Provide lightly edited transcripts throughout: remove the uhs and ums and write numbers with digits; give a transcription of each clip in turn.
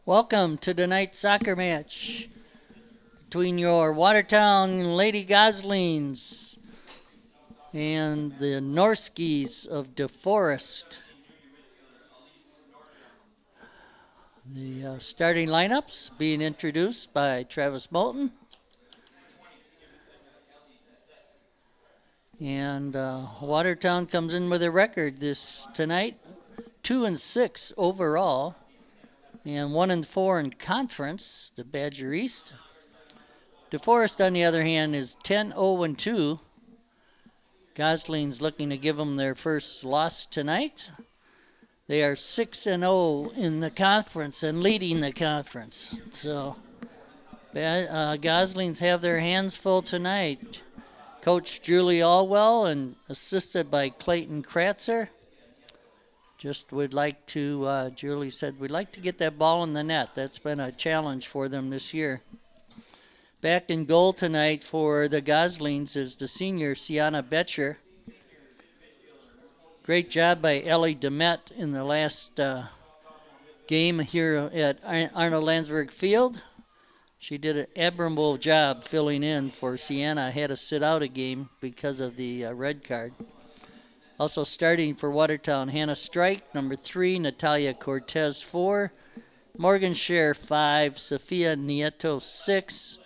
Welcome to tonight's soccer match between your Watertown Lady Goslings and the Norskies of DeForest. The starting lineups being introduced by Travis Moulton. And Watertown comes in with a record tonight, 2-6 overall, and 1-4 in conference, the Badger East. DeForest, on the other hand, is 10-0-2. Goslings looking to give them their first loss tonight. They are 6-0 in the conference and leading the conference. So Goslings have their hands full tonight. Coach Julie Allwell and assisted by Clayton Kratzer. Just would like to, Julie said, we'd like to get that ball in the net. That's been a challenge for them this year. Back in goal tonight for the Goslings is the senior Sienna Betcher. Great job by Ellie Demet in the last game here at Arnold Landsberg Field. She did an admirable job filling in for Sienna. Had to sit out a game because of the red card. Also starting for Watertown, Hannah Strike, number 3, Natalia Cortez, 4, Morgan Scher, 5, Sophia Nieto, 6,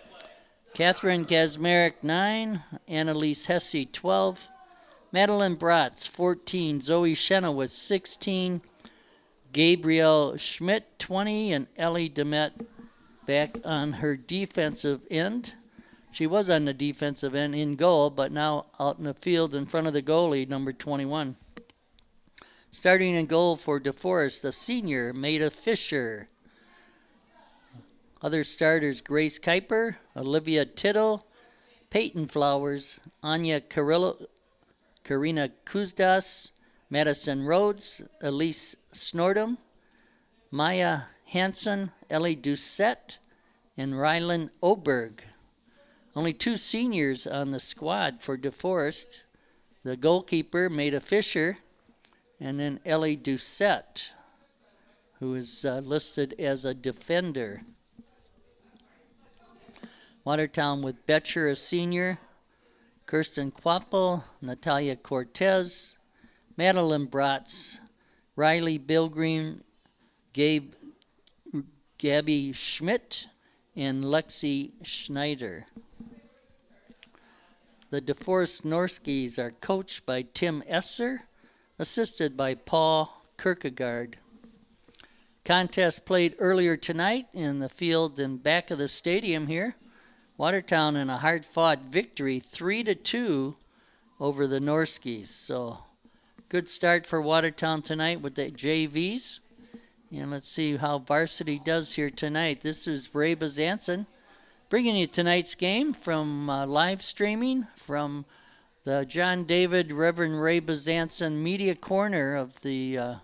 Catherine Kazmarek, 9, Annalise Hesse, 12, Madeline Bratz, 14, Zoe Schenna was 16, Gabrielle Schmidt, 20, and Ellie Demet back on her defensive end. She was on the defensive end in goal, but now out in the field in front of the goalie, number 21. Starting in goal for DeForest, the senior, Maida Fisher. Other starters, Grace Kuiper, Olivia Tittle, Peyton Flowers, Anya Carrillo, Karina Kuzdas, Madison Rhodes, Elise Snordum, Maya Hansen, Ellie Doucette, and Rylan Oberg. Only 2 seniors on the squad for DeForest. The goalkeeper, Maida Fisher, and then Ellie Doucette, who is listed as a defender. Watertown with Betcher, a senior, Kirsten Quappel, Natalia Cortez, Madeline Bratz, Riley Bilgreen, Gabby Schmidt, and Lexi Schneider. The DeForest Norskies are coached by Tim Esser, assisted by Paul Kierkegaard. Contest played earlier tonight in the field in back of the stadium here. Watertown in a hard-fought victory, 3-2 over the Norskies. So good start for Watertown tonight with the JVs. And let's see how Varsity does here tonight. This is Ray Bezanson bringing you tonight's game from live streaming from the John David Reverend Ray Bezanson media corner of the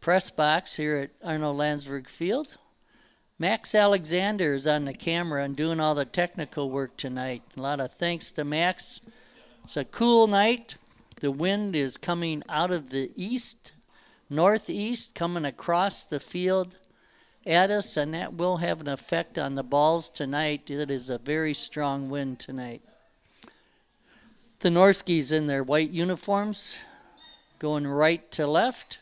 press box here at Arnold Landsberg Field. Max Alexander is on the camera and doing all the technical work tonight. A lot of thanks to Max. It's a cool night. The wind is coming out of the east, northeast, coming across the field at us, and that will have an effect on the balls tonight. It is a very strong wind tonight. The Norskies in their white uniforms going right to left.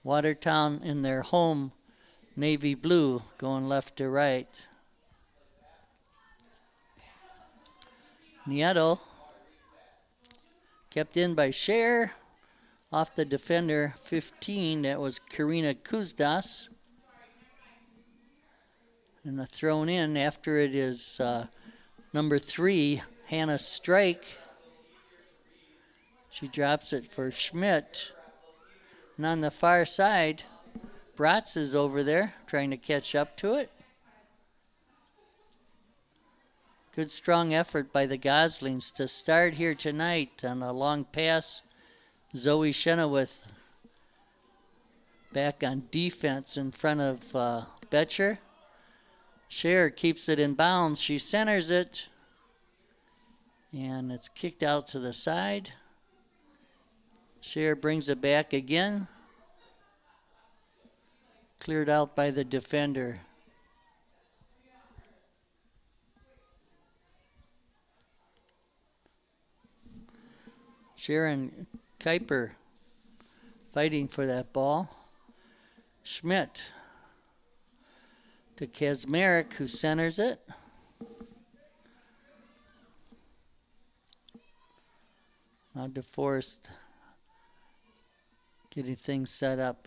Watertown in their home navy blue going left to right. Nieto kept in by Scher. Off the defender 15, that was Karina Kuzdas. And a thrown in after it is number 3, Hannah Strike. She drops it for Schmidt. And on the far side, Bratz is over there trying to catch up to it. Good strong effort by the Goslings to start here tonight on a long pass. Zoe Chenoweth back on defense in front of Betcher. Scher keeps it in bounds. She centers it. And it's kicked out to the side. Scher brings it back again. Cleared out by the defender. Sharon Kuiper fighting for that ball. Schmidt to Kaczmarek, who centers it. Now DeForest getting things set up.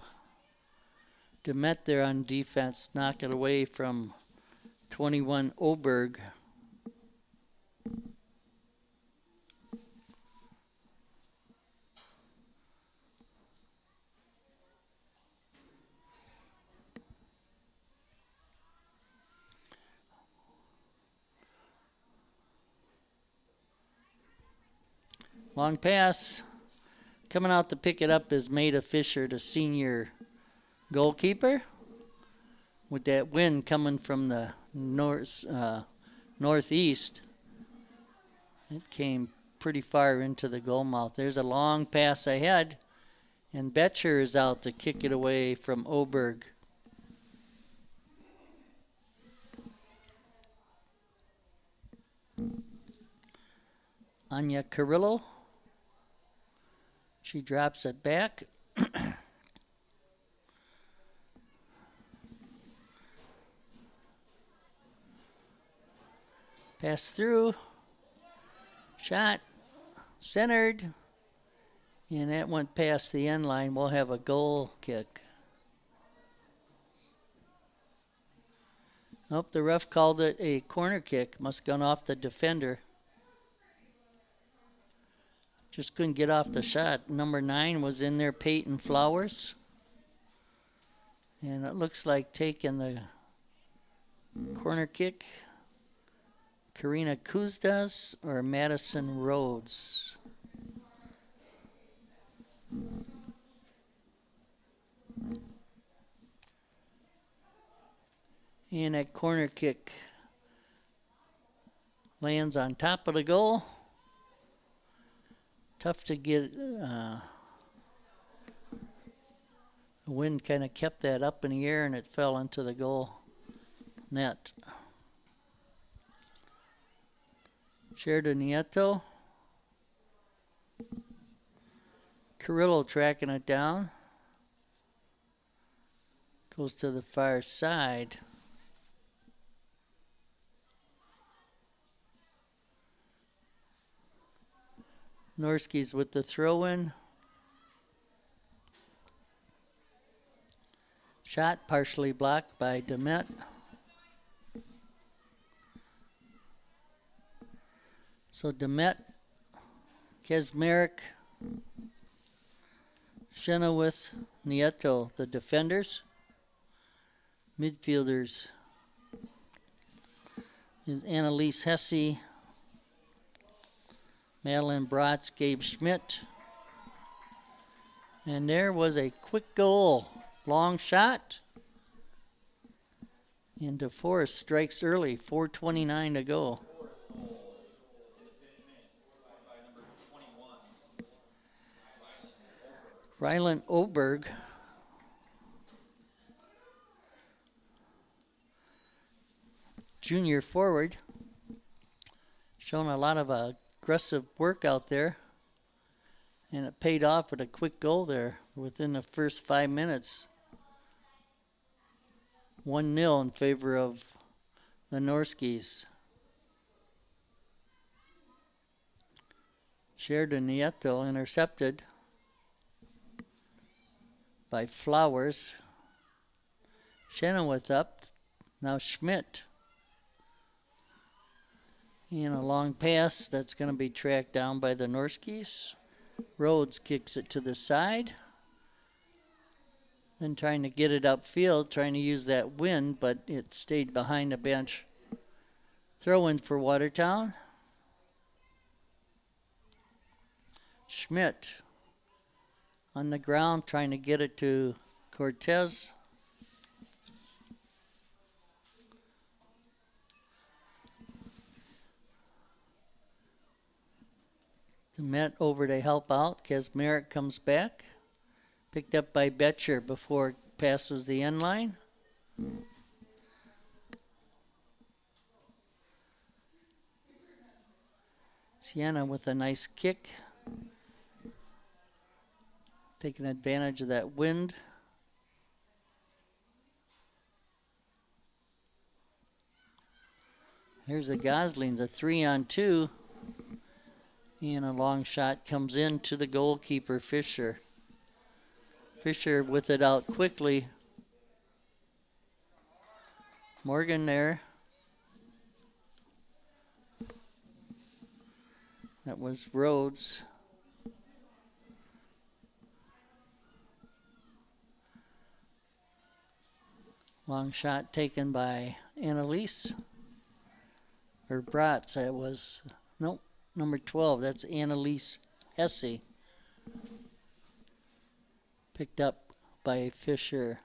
Demet there on defense, knock it away from 21 Oberg. Long pass. Coming out to pick it up is Maida Fisher, the senior goalkeeper. With that wind coming from the northeast, it came pretty far into the goal mouth. There's a long pass ahead, and Betcher is out to kick it away from Oberg. Anya Carrillo. She drops it back. Pass through. Shot. Centered. And that went past the end line. We'll have a goal kick. Oh, the ref called it a corner kick. Must have gone off the defender. Just couldn't get off the shot. Number 9 was in there, Peyton Flowers. And it looks like taking the corner kick. Karina Kuzdas or Madison Rhodes. And that corner kick lands on top of the goal. Tough to get. The wind kind of kept that up in the air and it fell into the goal net. Sheridan Nieto. Carrillo tracking it down. Goes to the far side. Norski's with the throw-in. Shot partially blocked by Demet. So Demet, Kaczmarek, Chenoweth, Nieto, the defenders. Midfielders is Annalise Hesse, Madeline Bratz, Gabe Schmidt. And there was a quick goal. Long shot. And DeForest strikes early. 4:29 to go. Rylan Oberg. Junior forward. Showing a lot of aggressive work out there. And it paid off with a quick goal there within the first 5 minutes. 1-0 in favor of the Norskis. Sheridan Nieto intercepted by Flowers. Chenoweth up. Now Schmidt. And a long pass that's going to be tracked down by the Norskis. Rhodes kicks it to the side. Then trying to get it upfield, trying to use that wind, but it stayed behind the bench. Throw in for Watertown. Schmidt on the ground trying to get it to Cortez. Demet over to help out. Kaczmarek comes back. Picked up by Betcher before passes the end line. Sienna with a nice kick. Taking advantage of that wind. Here's a Gosling, the 3-on-2. And a long shot comes in to the goalkeeper, Fisher. Fisher with it out quickly. Morgan there. That was Rhodes. Long shot taken by Annalise. Or Bratz, that was. Nope, number 12. That's Annalise Hesse. Picked up by Fisher.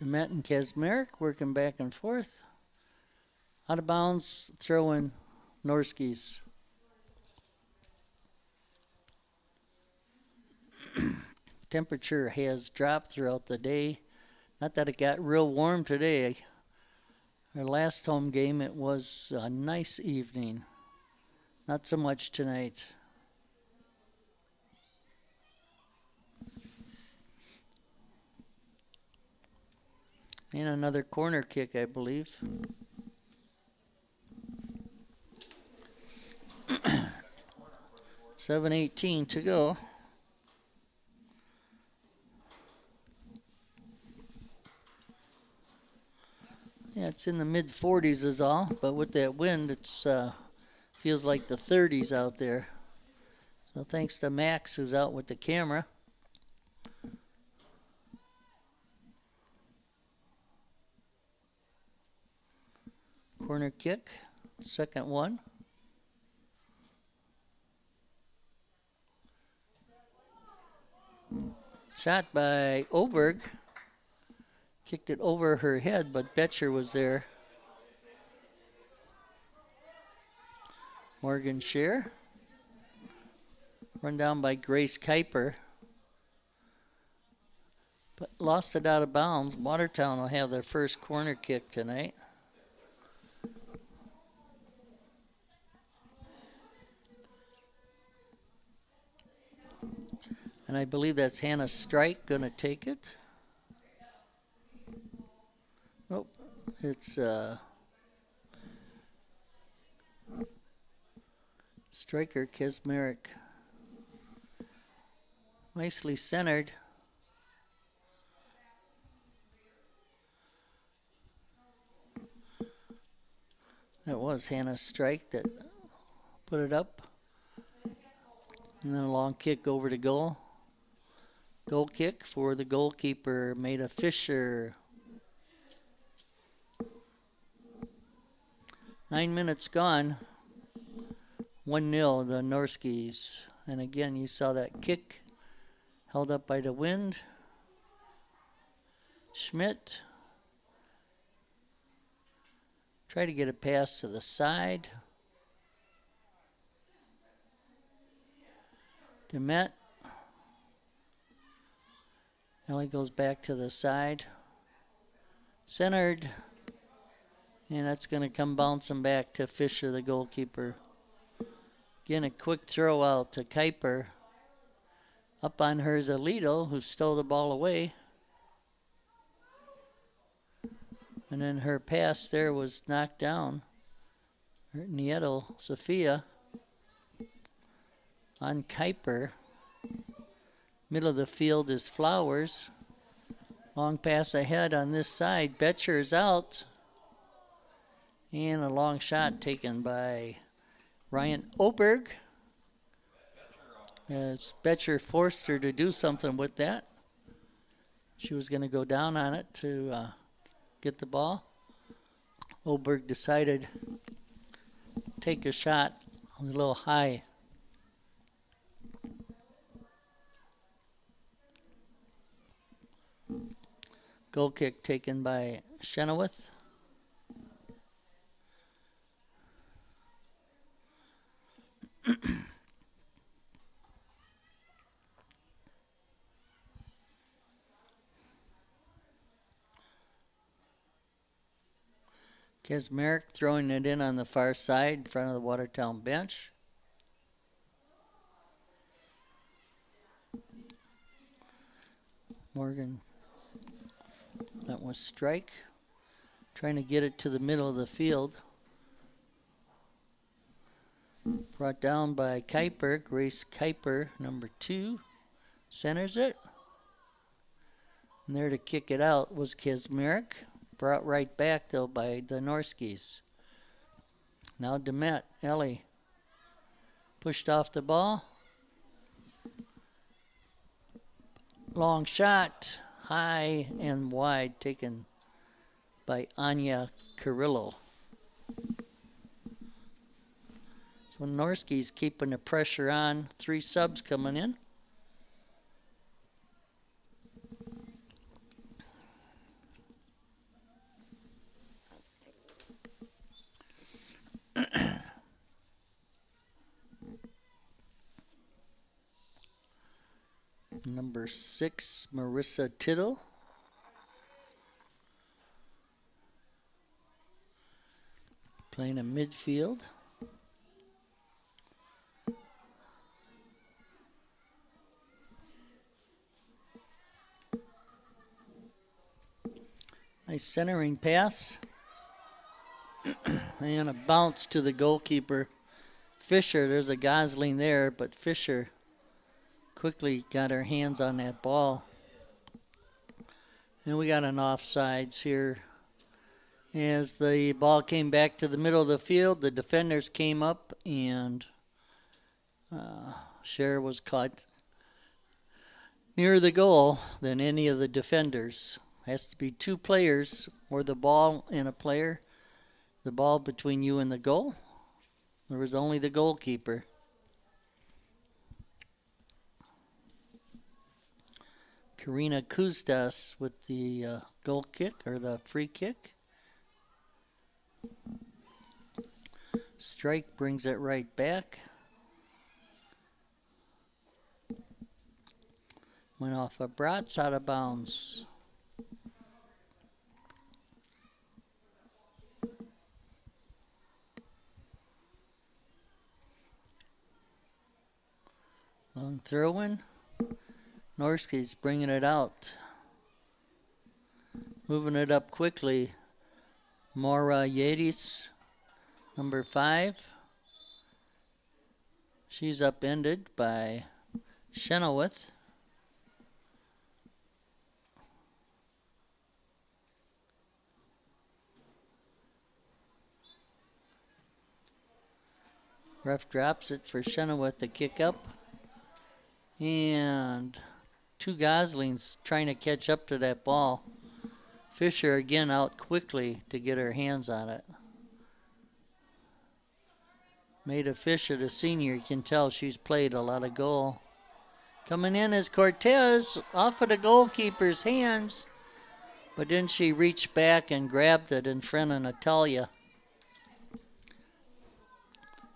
Demet and Kazmarek working back and forth. Out of bounds, throwing Norskies. Temperature has dropped throughout the day. Not that it got real warm today. Our last home game, it was a nice evening. Not so much tonight. And another corner kick, I believe. $7:18 to go. Yeah, it's in the mid-40s is all, but with that wind, it's feels like the 30s out there. So thanks to Max, who's out with the camera. Corner kick, second one. Shot by Oberg. Kicked it over her head, but Betcher was there. Morgan Scheer. Run down by Grace Kuiper. But lost it out of bounds. Watertown will have their first corner kick tonight. And I believe that's Hannah Strike going to take it. Nope, it's striker Kazmarek. Nicely centered. That was Hannah Strike that put it up. And then a long kick over to goal. Goal kick for the goalkeeper, Maida Fisher. 9 minutes gone. 1-0 the Norskies. And again, you saw that kick held up by the wind. Schmidt. Try to get a pass to the side. Demet. Ellie goes back to the side. Centered. And that's going to come bouncing back to Fisher, the goalkeeper. Again, a quick throw out to Kuiper. Up on her is Alito, who stole the ball away. And then her pass there was knocked down. Nieto Sophia on Kuiper. Middle of the field is Flowers. Long pass ahead on this side. Betcher's out. And a long shot taken by Ryan Oberg. As Betcher forced her to do something with that. She was going to go down on it to get the ball. Oberg decided to take a shot a little high. Goal kick taken by Chenoweth. Kaczmarek throwing it in on the far side in front of the Watertown bench. Morgan, that was strike. Trying to get it to the middle of the field. Brought down by Kuiper. Grace Kuiper, number 2, centers it. And there to kick it out was Kaczmarek. Brought right back, though, by the Norskis. Now Demet, Ellie. Pushed off the ball. Long shot, high and wide, taken by Anya Carrillo. So Norski's keeping the pressure on. 3 subs coming in. Number 6, Marissa Tittle. Playing in midfield. Nice centering pass. And a bounce to the goalkeeper. Fisher, there's a Gosling there, but Fisher quickly got her hands on that ball. And we got an offsides here. As the ball came back to the middle of the field, the defenders came up and Cher was caught nearer the goal than any of the defenders. Has to be 2 players or the ball and a player. The ball between you and the goal. There was only the goalkeeper. Karina Kustas with the goal kick or the free kick. Strike brings it right back. Went off of Bratz, out of bounds. Long throw in. Norski's bringing it out. Moving it up quickly. Maura Yadis, number 5. She's upended by Chenoweth. Ref drops it for Chenoweth to kick up. And 2 Goslings trying to catch up to that ball. Fisher again out quickly to get her hands on it. Maida Fisher, the senior, you can tell she's played a lot of goal. Coming in is Cortez off of the goalkeeper's hands. But then she reached back and grabbed it in front of Natalia.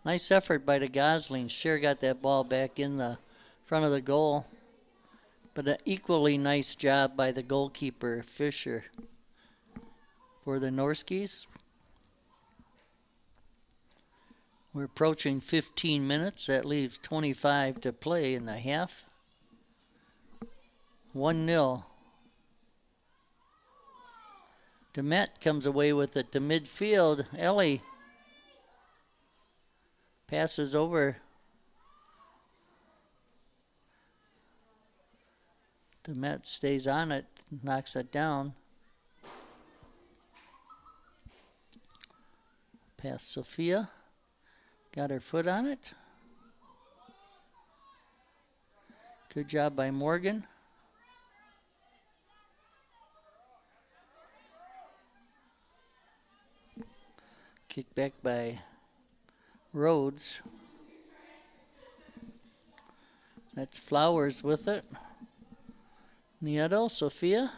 Nice effort by the Goslings. Sure got that ball back in the front of the goal. But an equally nice job by the goalkeeper, Fisher, for the Norskis. We're approaching 15 minutes. That leaves 25 to play in the half. 1-0. Demet comes away with it to midfield. Ellie passes over. Demet stays on it, knocks it down. Past Sophia. Got her foot on it. Good job by Morgan. Kick back by Rhodes. That's Flowers with it. Nieto, Sophia.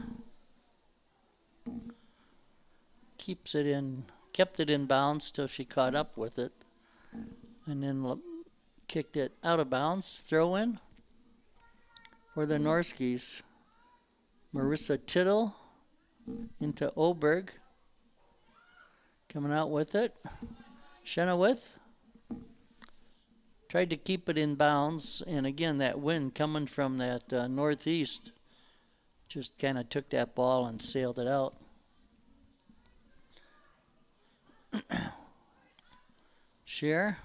Keeps it in, kept it in bounds till she caught up with it. And then kicked it out of bounds. Throw in for the Norskis. Marissa Tittle into Oberg. Coming out with it. Chenoweth tried to keep it in bounds, and again, that wind coming from that northeast just kind of took that ball and sailed it out. Share.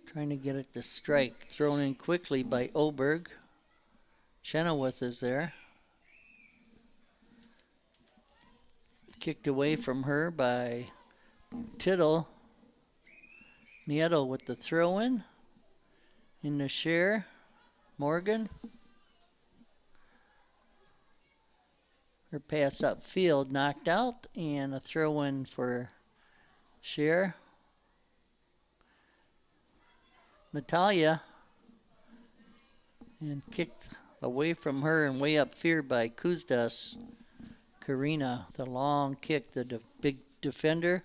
Trying to get it to strike. Thrown in quickly by Oberg. Chenoweth is there. Kicked away from her by Tittle. Nieto with the throw in the share. Morgan. Her pass upfield knocked out, and a throw in for Share. Natalia, and kicked away from her and way up field by Kuzdas. Karina, the long kick, the big defender.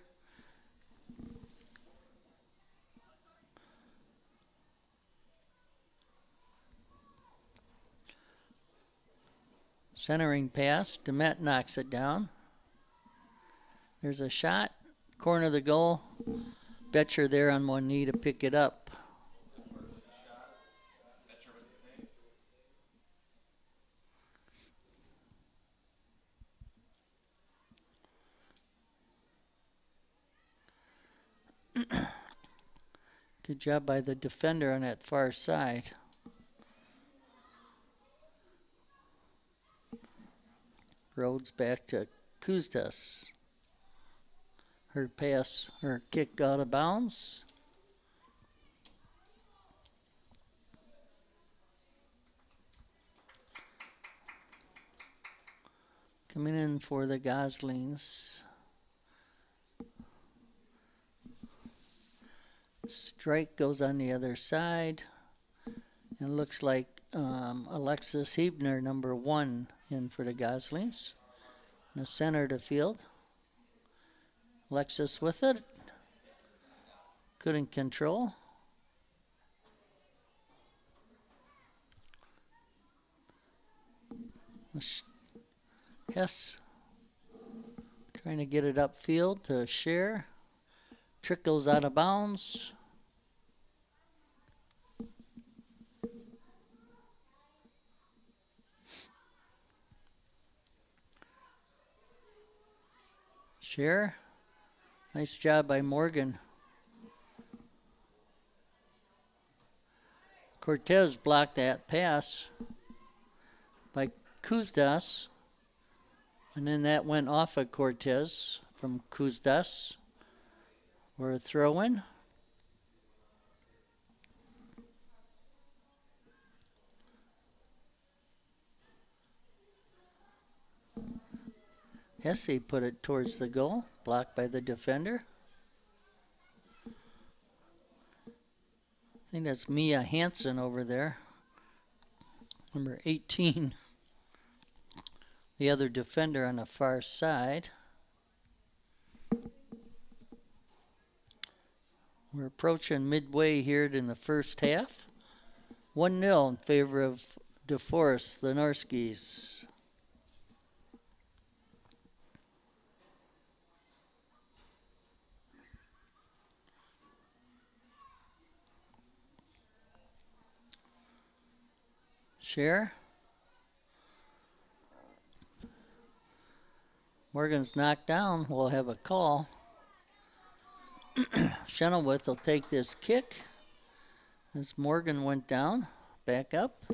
Centering pass. Demet knocks it down. There's a shot. Corner of the goal. Betcher there on one knee to pick it up. Good job by the defender on that far side. Rhodes back to Kuzdas. Her pass, her kick out of bounds. Coming in for the Goslings. Strike goes on the other side. And it looks like Alexis Hebner, number 1, in for the Goslings. In the center of the field. Alexis with it. Couldn't control. Hess trying to get it upfield to Share. Trickles out of bounds. Share. Nice job by Morgan. Cortez blocked that pass by Kuzdas. And then that went off of Cortez from Kuzdas for a throw-in. Hesse put it towards the goal, blocked by the defender. I think that's Mia Hansen over there, number 18. The other defender on the far side. We're approaching midway here in the first half. 1-0 in favor of DeForest, the Norskis. Share. Morgan's knocked down. We'll have a call. Chenoweth will take this kick as Morgan went down. Back up.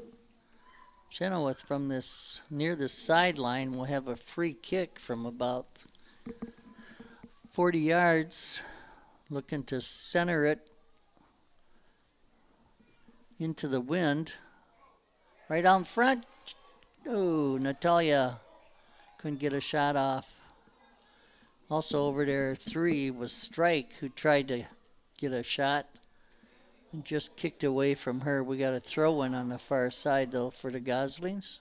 Chenoweth from this near the sideline will have a free kick from about 40 yards. Looking to center it into the wind. Right out front. Oh, Natalia couldn't get a shot off. Also over there, 3 was Strike, who tried to get a shot and just kicked away from her. We got a throw-in on the far side, though, for the Goslings.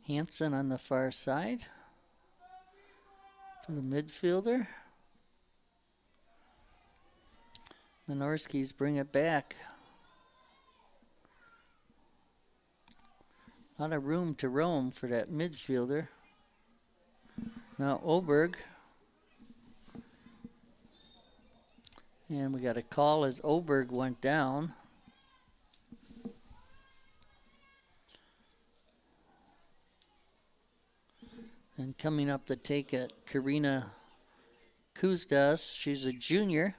Hansen on the far side to the midfielder. The Norskies bring it back. A lot of room to roam for that midfielder. Now Oberg. And we got a call as Oberg went down. And coming up to take it, Karina Kuzdas. She's a junior.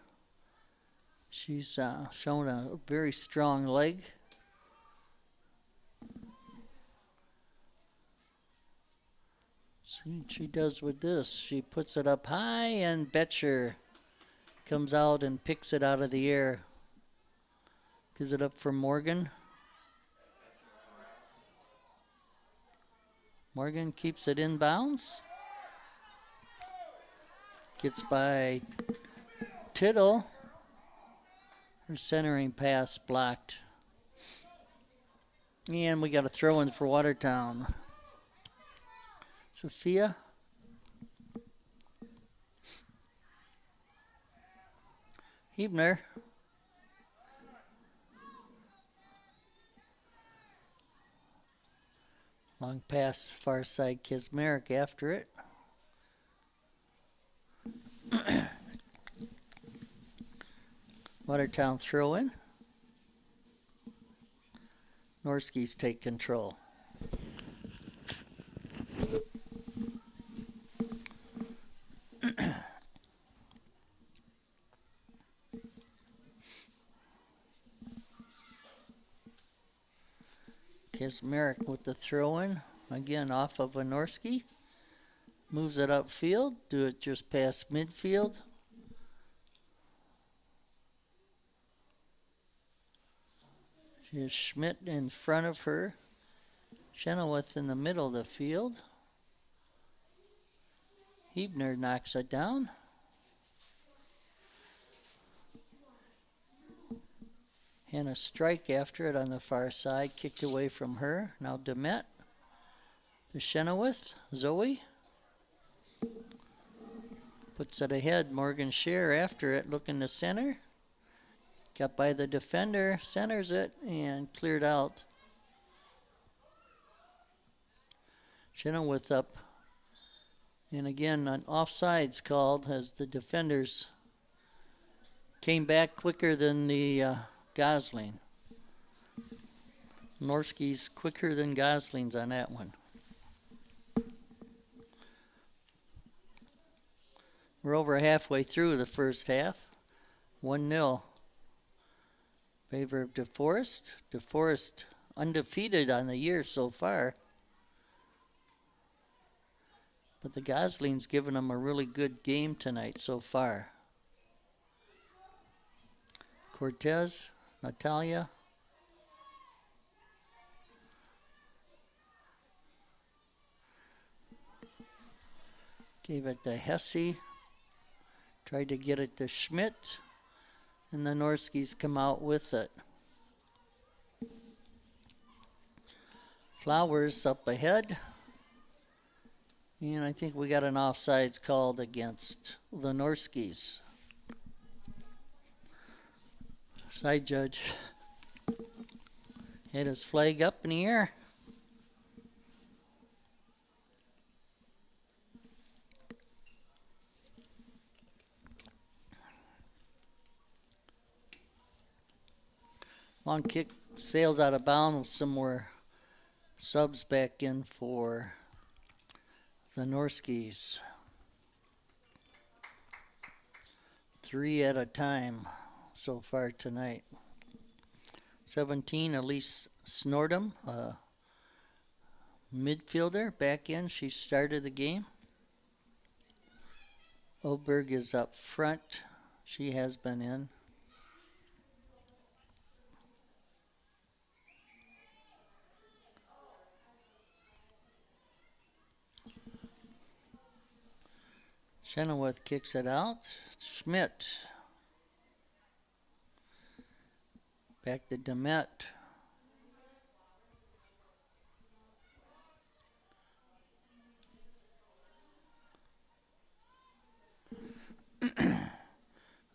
She's shown a very strong leg. See what she does with this. She puts it up high, and Betcher comes out and picks it out of the air. Gives it up for Morgan. Morgan keeps it in bounds. Gets by Tittle. Her centering pass blocked. And we got a throw in for Watertown. Sophia. Hebner. Long pass, far side, Kismerick after it. Watertown throw in. Norskies take control. Kismerick with the throw in. Again off of a Norski. Moves it upfield. Do it just past midfield. Here's Schmidt in front of her. Chenoweth in the middle of the field. Hebner knocks it down. And a strike after it on the far side. Kicked away from her. Now Demet. To Chenoweth. Zoe. Puts it ahead. Morgan Scheer after it. Looking to center. Got by the defender, centers it, and cleared out. Chenoweth up. And again, an offsides called as the defenders came back quicker than the Gosling. Norski's quicker than Gosling's on that one. We're over halfway through the first half. 1-0. Favor of DeForest. DeForest undefeated on the year so far. But the Gosling's given them a really good game tonight so far. Cortez, Natalia. Gave it to Hesse. Tried to get it to Schmidt. And the Norskies come out with it. Flowers up ahead. And I think we got an offsides called against the Norskies. Side judge had his flag up in the air. Long kick sails out of bounds. Some more subs back in for the Norskies. 3 at a time so far tonight. 17, Elise Snordham, midfielder, back in. She started the game. Oberg is up front. She has been in. Chenoweth kicks it out. Schmidt. Back to Demet.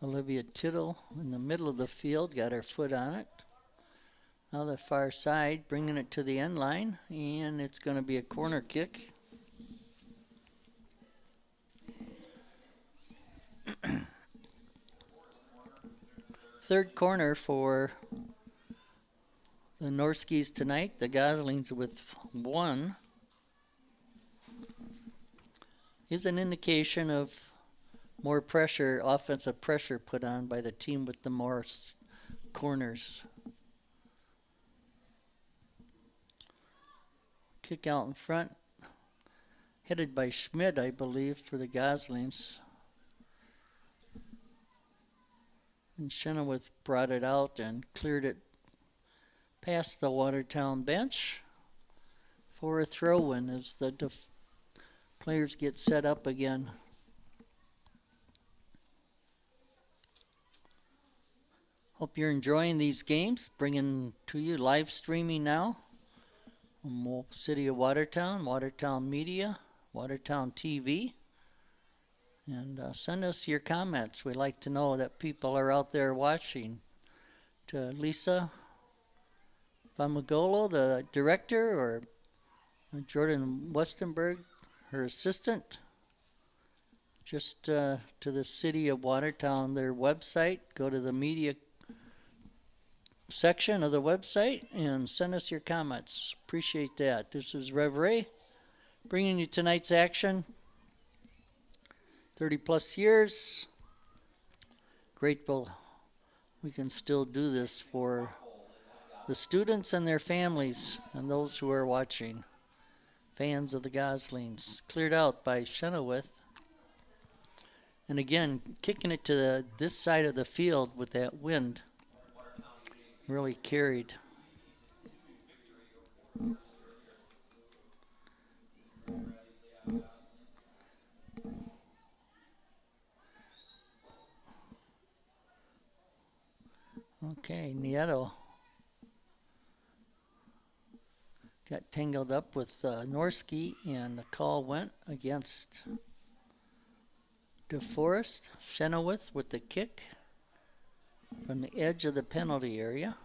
Olivia Tittle in the middle of the field, got her foot on it. Now the far side, bringing it to the end line, and it's going to be a corner kick. Third corner for the Norskies tonight. The Goslings with 1 is an indication of more pressure, offensive pressure put on by the team with the more corners. Kick out in front, headed by Schmidt, I believe, for the Goslings. And Chenoweth brought it out and cleared it past the Watertown bench for a throw-in as the players get set up again. Hope you're enjoying these games, bringing to you live streaming now from City of Watertown, Watertown Media, Watertown TV. And send us your comments. We like to know that people are out there watching. To Lisa Famagolo, the director, or Jordan Westenberg, her assistant. Just to the City of Watertown, their website. Go to the media section of the website and send us your comments. Appreciate that. This is Rev Ray bringing you tonight's action. 30 plus years. Grateful we can still do this for the students and their families and those who are watching. Fans of the Goslings. Cleared out by Chenoweth. And again, kicking it to this side of the field with that wind. Really carried. Okay, Nieto got tangled up with Norski, and the call went against DeForest. Chenoweth with the kick from the edge of the penalty area.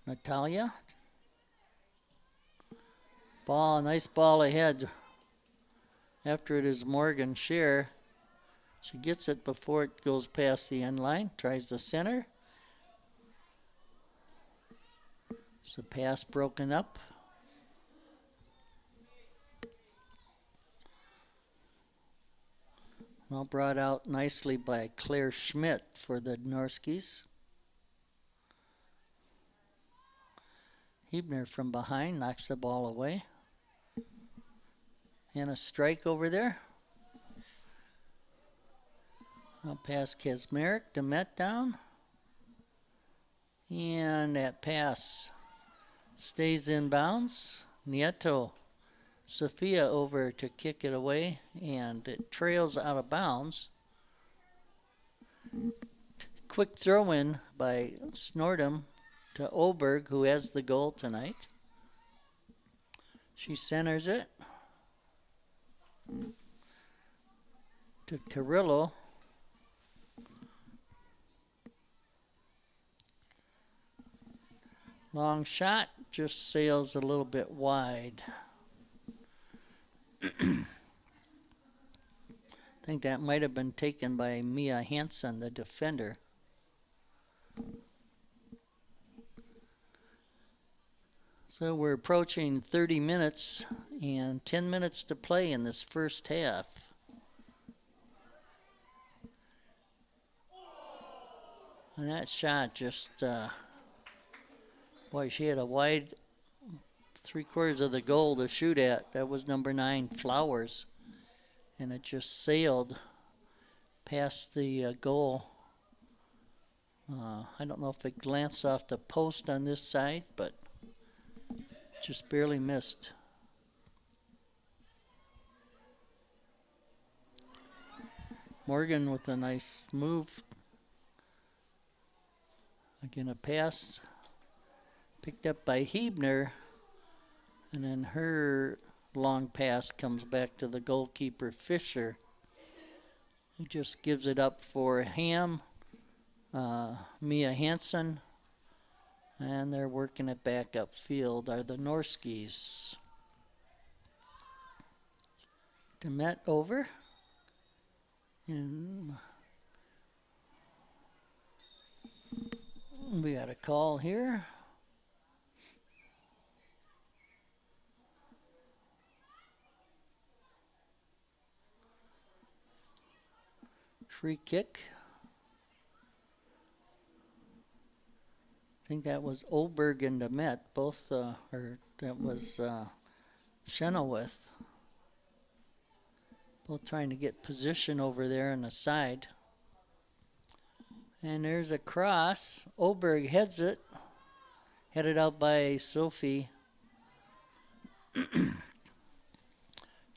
Natalia. Ball, nice ball ahead. After it is Morgan Scheer. She gets it before it goes past the end line. Tries the center. It's the pass broken up. Well, brought out nicely by Claire Schmidt for the Norskies. Hebner from behind knocks the ball away. And a strike over there. I'll pass Kesmerick, Demet down. And that pass stays in bounds. Nieto, Sophia over to kick it away, and it trails out of bounds. Quick throw in by Snordham to Oberg, who has the goal tonight. She centers it to Carrillo. Long shot, just sails a little bit wide. I think that might have been taken by Mia Hansen, the defender. So we're approaching 30 minutes and 10 minutes to play in this first half. And that shot just, boy, she had a wide 3/4 of the goal to shoot at. That was number 9, Flowers. And it just sailed past the goal. I don't know if it glanced off the post on this side, but just barely missed. Morgan with a nice move. Again, a pass picked up by Hebner. And then her long pass comes back to the goalkeeper, Fisher, who just gives it up for Ham, Mia Hansen, and they're working it back upfield are the Norskis. Demet over. And we got a call here. Free kick. I think that was Oberg and Demet, both, or that was Chenoweth. Both trying to get position over there on the side. And there's a cross. Oberg heads it. Headed out by Sophie.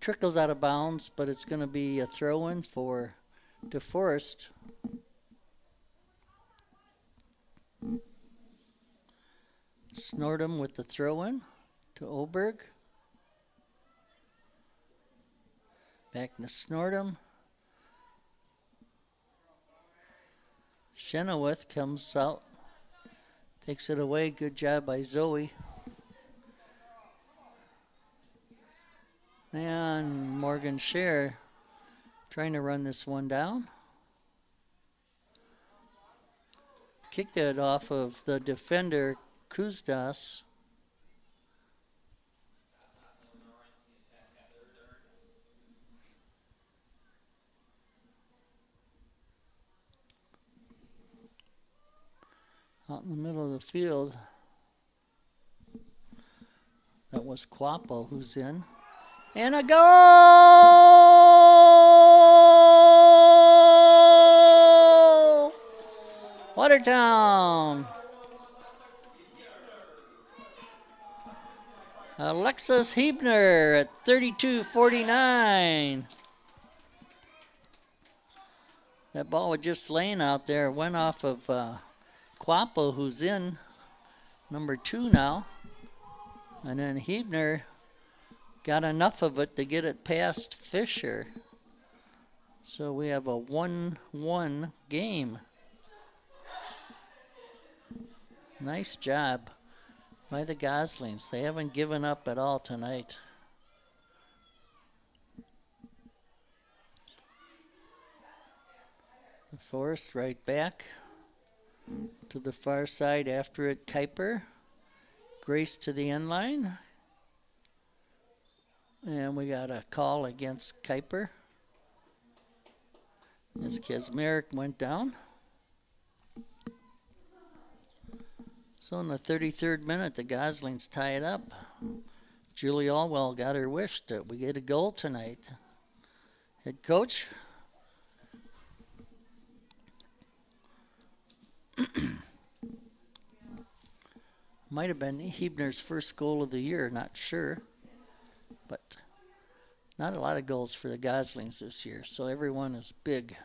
Trickles out of bounds, but it's going to be a throw-in for DeForest. Snortum with the throw-in to Oberg. Back to Snortum. Chenoweth comes out. Takes it away. Good job by Zoe. And Morgan Scher trying to run this one down. Kicked it off of the defender, Kuzdas. Out in the middle of the field. That was Quapo who's in. And a goal! Watertown. Alexis Hebner at 32-49. That ball was just laying out there. Went off of Quapo, who's in number 2 now. And then Hebner got enough of it to get it past Fisher. So we have a 1-1 game. Nice job by the Goslings. They haven't given up at all tonight. DeForest right back to the far side after it. Kuiper. Grace to the end line. And we got a call against Kuiper. As Kaczmarek went down. So in the 33rd minute, the Goslings tie it up. Julie Alwell got her wish that we get a goal tonight. Head coach. Might have been Hebner's first goal of the year, not sure. But not a lot of goals for the Goslings this year, so everyone is big.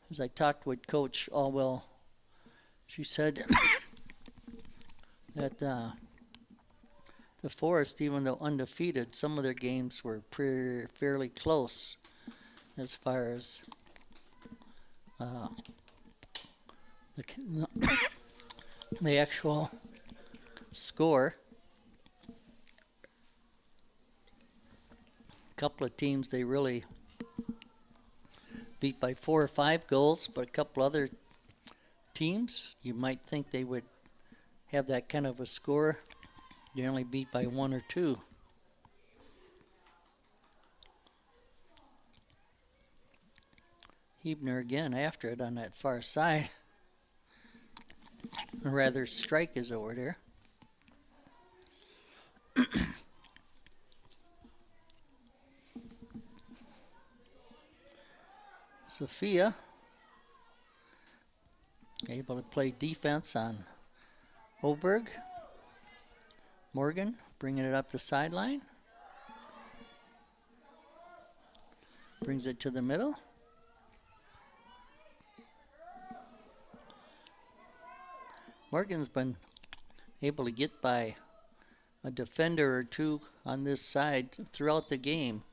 As I talked with Coach Alwell, she said that DeForest, even though undefeated, some of their games were fairly close as far as the actual score. A couple of teams they really beat by 4 or 5 goals, but a couple other teams you might think they would have that kind of a score. They only beat by 1 or 2. Hebner again after it on that far side. Or rather, Strike is over there. Sophia able to play defense on Oberg. Morgan bringing it up the sideline. Brings it to the middle. Morgan's been able to get by a defender or two on this side throughout the game,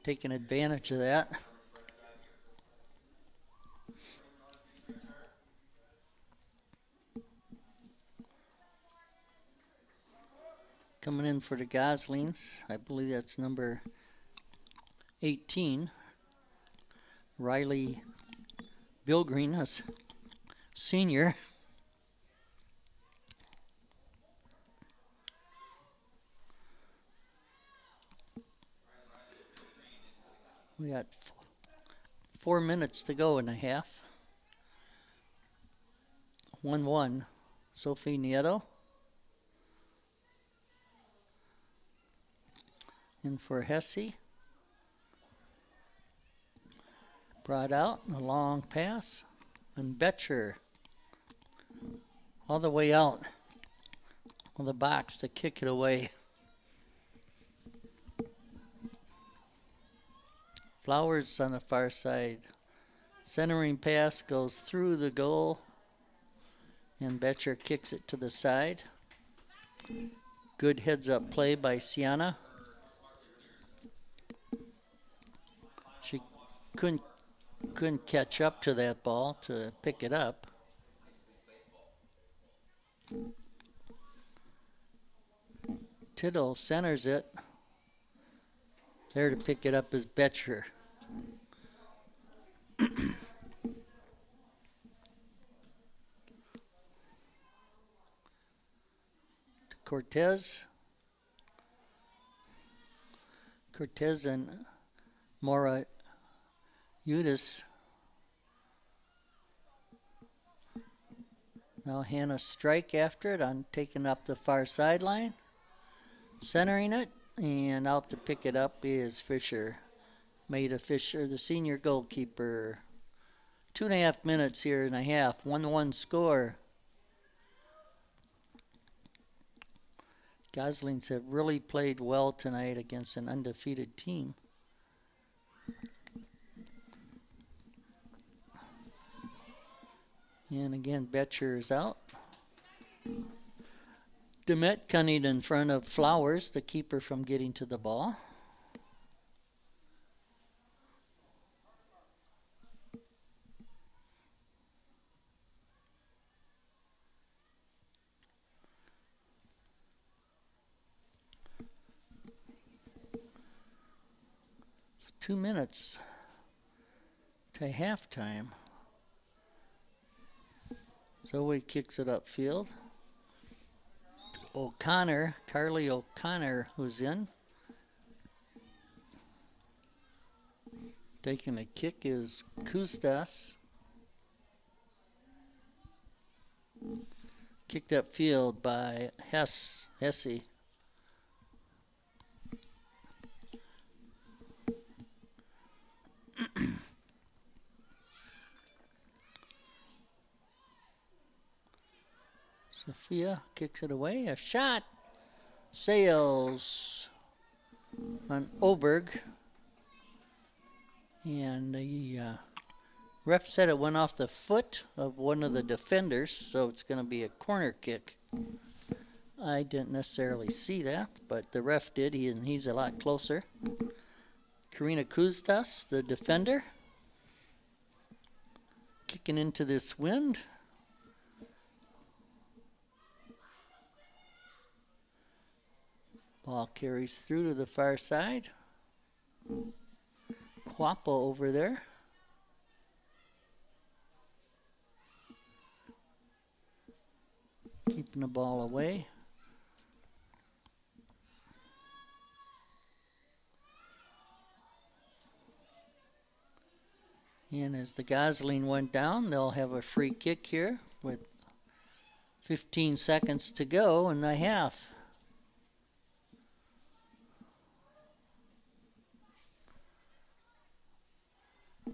taking advantage of that. Coming in for the Goslings, I believe that's number 18, Riley Bilgreen, a senior. We got 4 minutes to go in the half. 1-1, Sophie Nieto. In for Hesse. Brought out, a long pass. And Betcher all the way out of the box to kick it away. Flowers on the far side. Centering pass goes through the goal. And Betcher kicks it to the side. Good heads-up play by Sienna. She couldn't catch up to that ball to pick it up. Tittle centers it. There to pick it up is Betcher. Cortez and Mora Udis. Now Hannah Strike after it on taking up the far sideline. Centering it, and out to pick it up is Fisher. Maida Fisher, the senior goalkeeper. 2.5 minutes here and a half. 1-1 score. Goslings have really played well tonight against an undefeated team. And again, Betcher is out. Demet cunning in front of Flowers to keep her from getting to the ball. So 2 minutes to halftime. Zoe kicks it upfield. O'Connor, Carly O'Connor, who's in. Taking a kick is Kustas. Kicked upfield by Hesse. Sophia kicks it away. A shot sails on Oberg. And the ref said it went off the foot of one of the defenders, so it's going to be a corner kick. I didn't necessarily see that, but the ref did, and he's a lot closer. Karina Kustas, the defender, kicking into this wind. Ball carries through to the far side. Quappa over there. Keeping the ball away. And as the Gosling went down, they'll have a free kick here with 15 seconds to go in the half.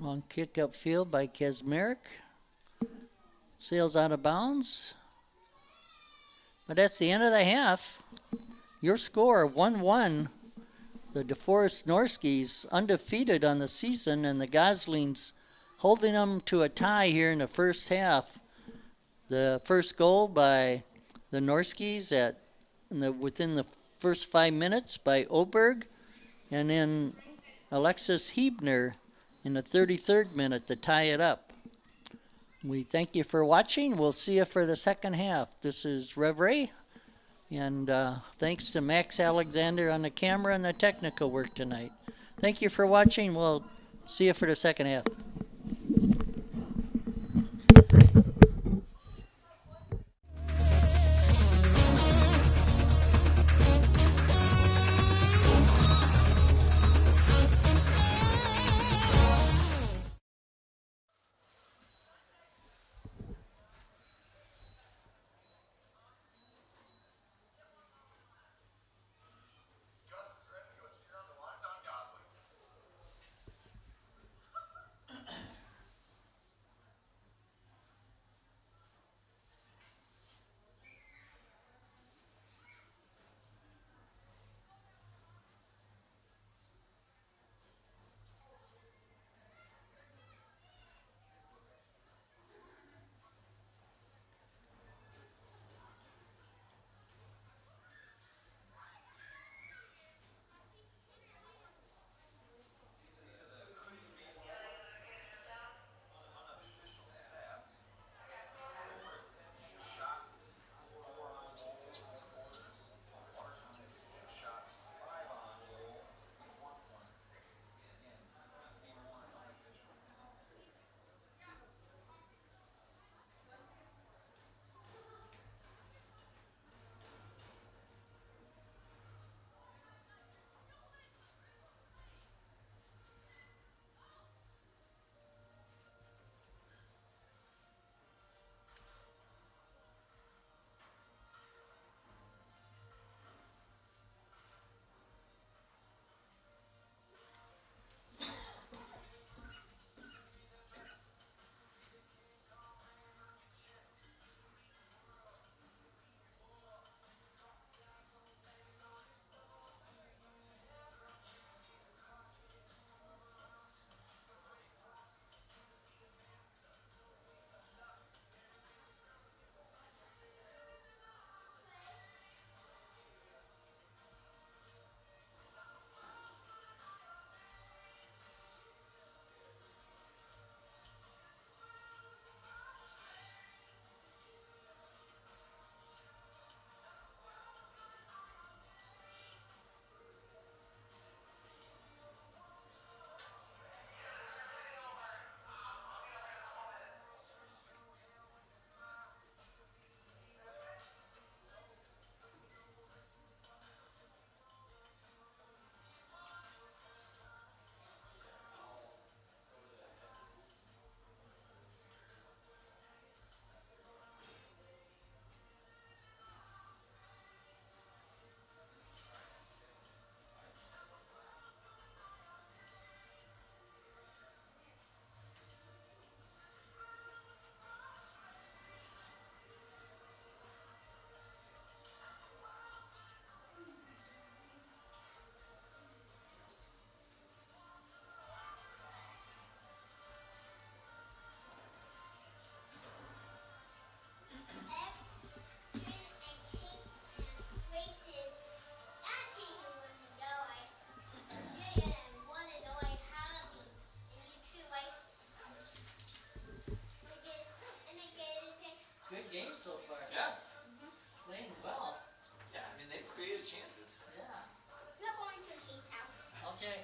Long kick upfield by Kesmerick. Sails out of bounds. But that's the end of the half. Your score, 1-1. The DeForest Norskies undefeated on the season, and the Goslings holding them to a tie here in the first half. The first goal by the Norskis within the first 5 minutes by Oberg, and then Alexis Hebner in the 33rd minute to tie it up. We thank you for watching. We'll see you for the second half. This is Rev Ray, and thanks to Max Alexander on the camera and the technical work tonight. Thank you for watching. We'll see you for the second half. Good game so far. Yeah. Playing well. Yeah, I mean, they've created chances. Yeah. We're going to Kate's house. Okay.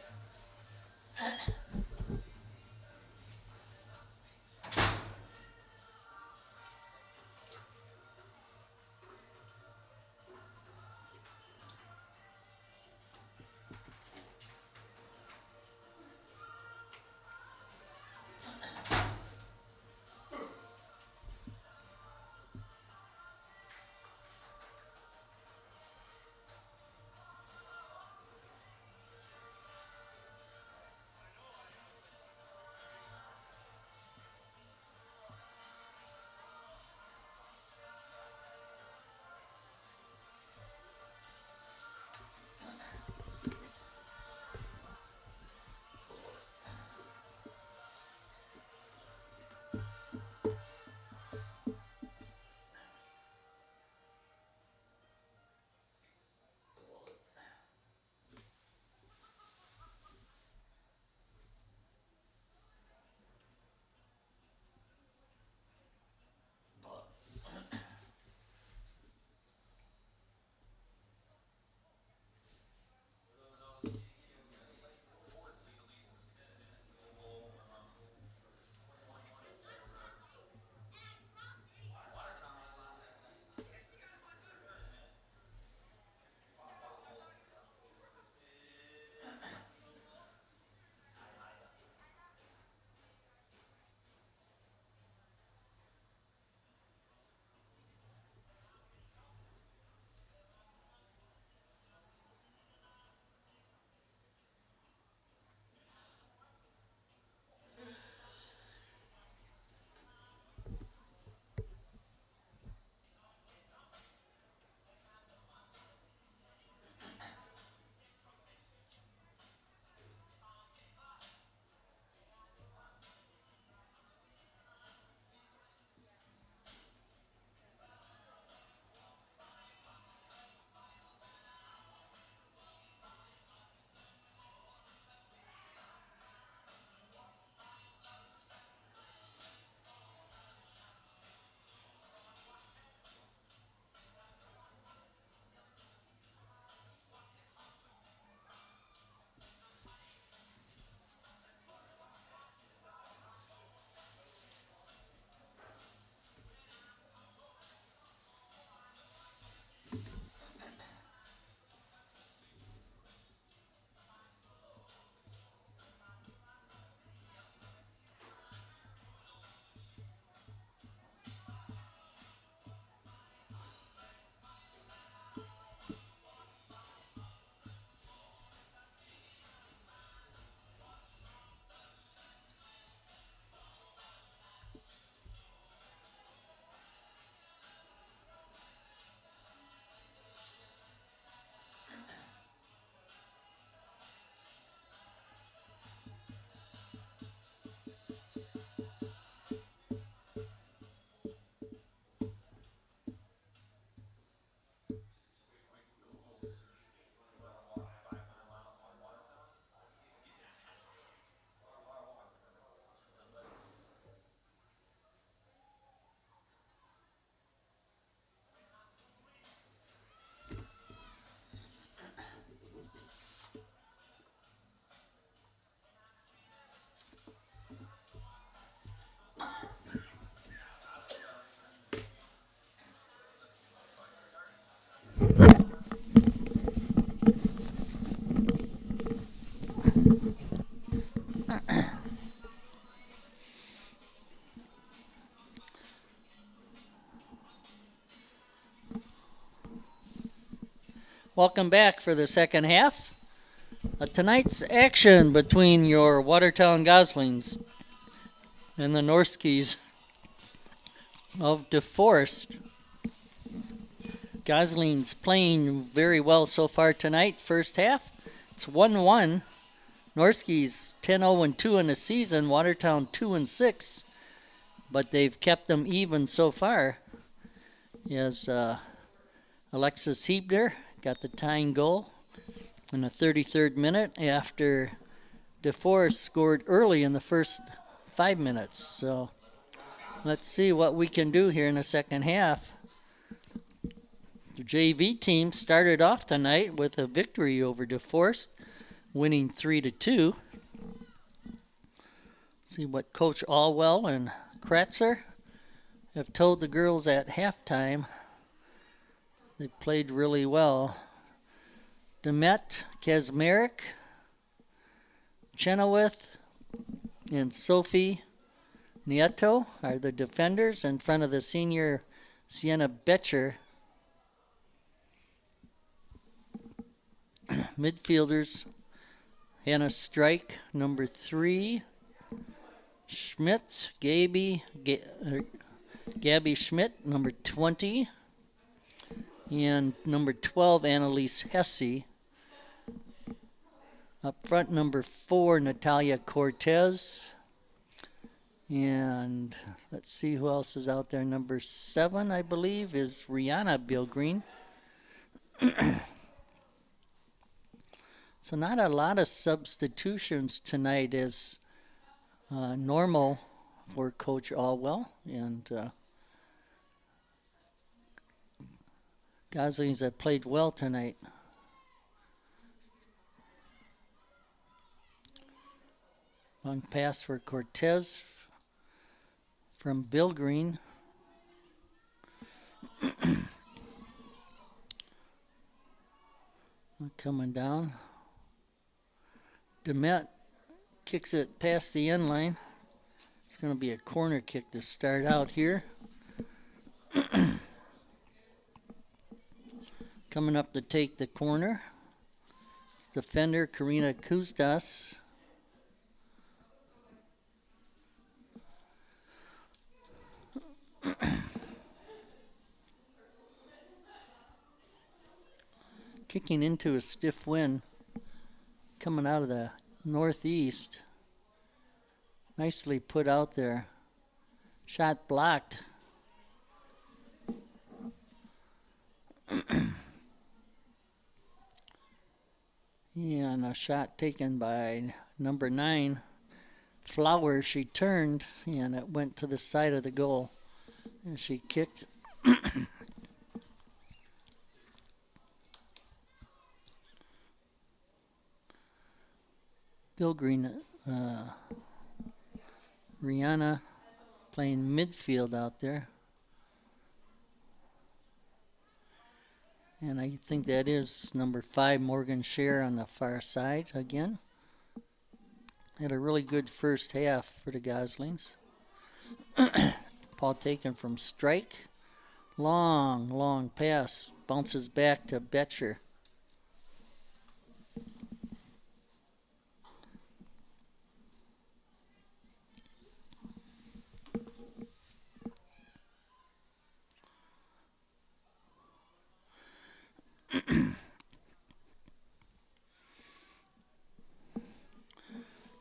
Welcome back for the second half. Tonight's action between your Watertown Goslings and the Norskies of DeForest. Goslings playing very well so far tonight. First half, it's 1-1. Norskies 10-0-2 in the season. Watertown 2-6, but they've kept them even so far. As Alexis Hebner got the tying goal in the 33rd minute after DeForest scored early in the first 5 minutes. So let's see what we can do here in the second half. The JV team started off tonight with a victory over DeForest, winning 3-2. See what Coach Allwell and Kratzer have told the girls at halftime. They played really well. Demet, Kazmarek, Chenoweth, and Sophie Nieto are the defenders in front of the senior Sienna Betcher. Midfielders, Hannah Strike, number 3. Schmidt, Gabby Schmidt, number 20. And number 12, Annalise Hesse. Up front, number 4, Natalia Cortez. And let's see who else is out there. Number 7, I believe, is Rihanna Bilgreen. So not a lot of substitutions tonight as normal for Coach Allwell. And Goslings have played well tonight. Long pass for Cortez from Bilgreen. Coming down. Demet kicks it past the end line. It's going to be a corner kick to start out here. Coming up to take the corner, it's defender Karina Kustas. Kicking into a stiff wind coming out of the northeast. Nicely put out there. Shot blocked. And a shot taken by number 9, Flower. She turned and it went to the side of the goal. And she kicked. Bilgreen, Rihanna playing midfield out there. And I think that is number 5, Morgan Scher on the far side again. Had a really good first half for the Goslings. Ball taken from Strike. Long pass. Bounces back to Betcher.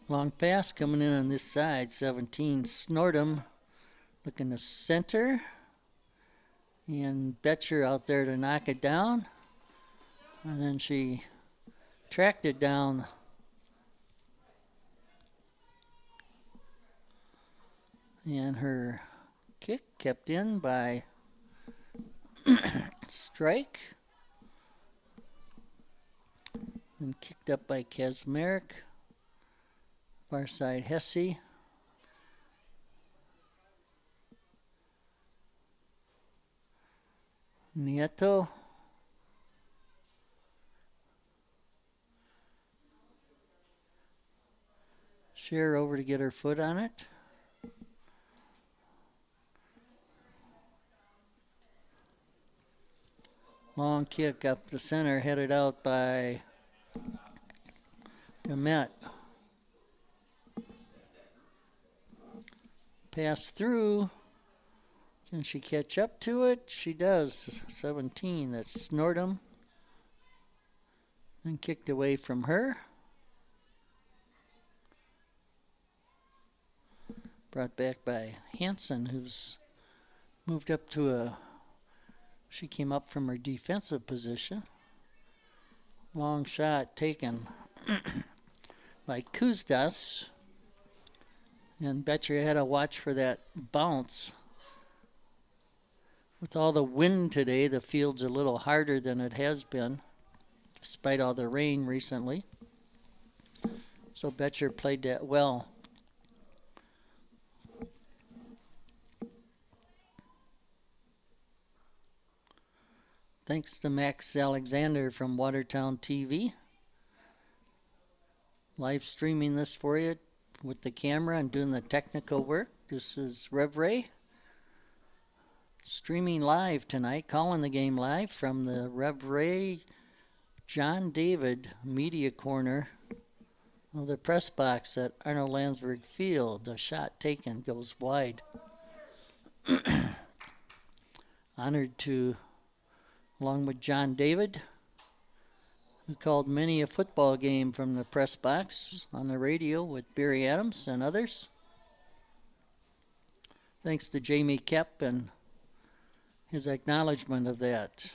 Long pass coming in on this side. 17, Snortum looking to center. And Betcher out there to knock it down. And then she tracked it down. And her kick kept in by Strike. And kicked up by Kazmarek. Far side Hesse. Nieto. Scher over to get her foot on it. Long kick up the center, headed out by Demet. Pass through. Can she catch up to it? She does. 17. That's Snortum. And kicked away from her. Brought back by Hansen, who's moved up to a... She came up from her defensive position. Long shot taken by Kuzdas. And Betcher had to watch for that bounce. With all the wind today, the field's a little harder than it has been, despite all the rain recently. So Betcher played that well. Thanks to Max Alexander from Watertown TV. Live streaming this for you with the camera and doing the technical work. This is Rev Ray. Streaming live tonight, calling the game live from the Rev Ray John David Media Corner of the press box at Arnold Landsberg Field. The shot taken goes wide. Honored to, along with John David, who called many a football game from the press box on the radio with Barry Adams and others. Thanks to Jamie Kep and his acknowledgement of that.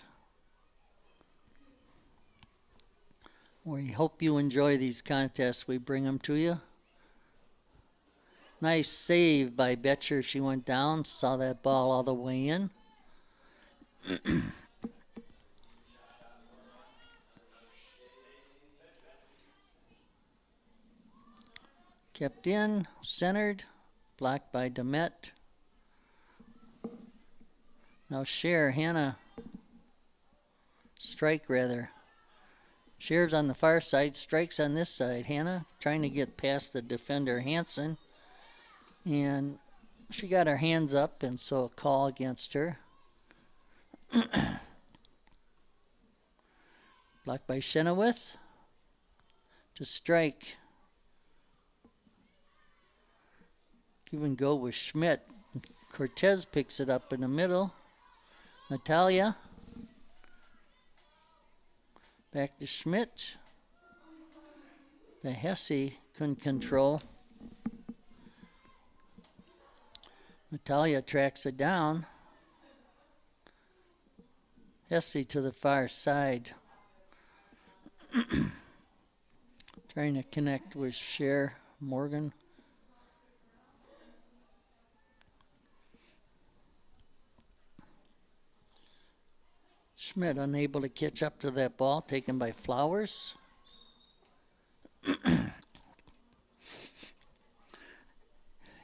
We hope you enjoy these contests. We bring them to you. Nice save by Betcher. She went down, saw that ball all the way in. Kept in, centered, blocked by Demet. Now Hannah, strike rather. Cher's on the far side, strikes on this side. Hannah trying to get past the defender Hansen. And she got her hands up, and so a call against her. Blocked by Chenoweth. To strike. Give and go with Schmidt. Cortez picks it up in the middle. Natalia. Back to Schmidt. The Hesse couldn't control. Natalia tracks it down. Hesse to the far side. Trying to connect with Cher Morgan. Schmidt unable to catch up to that ball, taken by Flowers.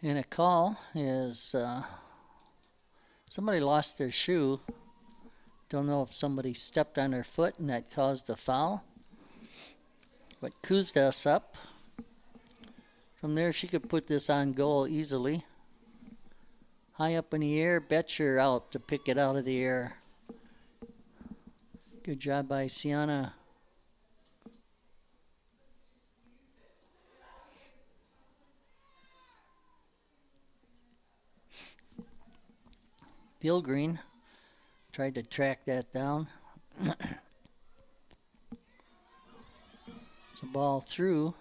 And a call is somebody lost their shoe. Don't know if somebody stepped on their foot and that caused the foul. But Kuzdas up. From there she could put this on goal easily. High up in the air, Betcher out to pick it out of the air. Good job by Sienna. Bill Green tried to track that down. The ball through.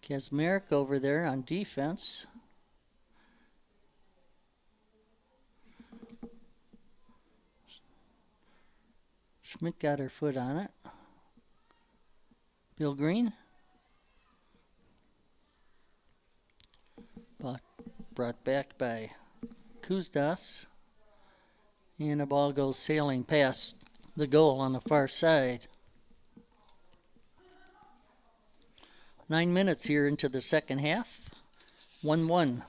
Kazmarek over there on defense. Schmidt got her foot on it. Bill Green. Brought back by Kuzdas. And the ball goes sailing past the goal on the far side. 9 minutes here into the second half. 1-1.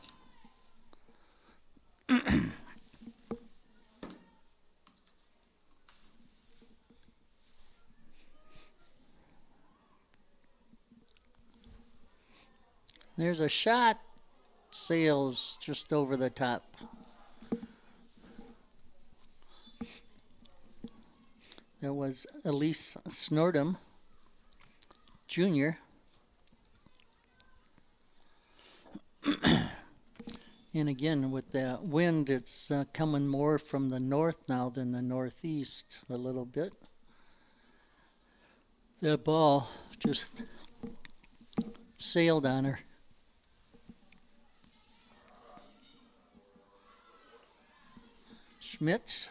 There's a shot. Sails just over the top. That was Elise Snordham Jr. And again, with that wind, it's coming more from the north now than the northeast a little bit. That ball just sailed on her. Schmidt.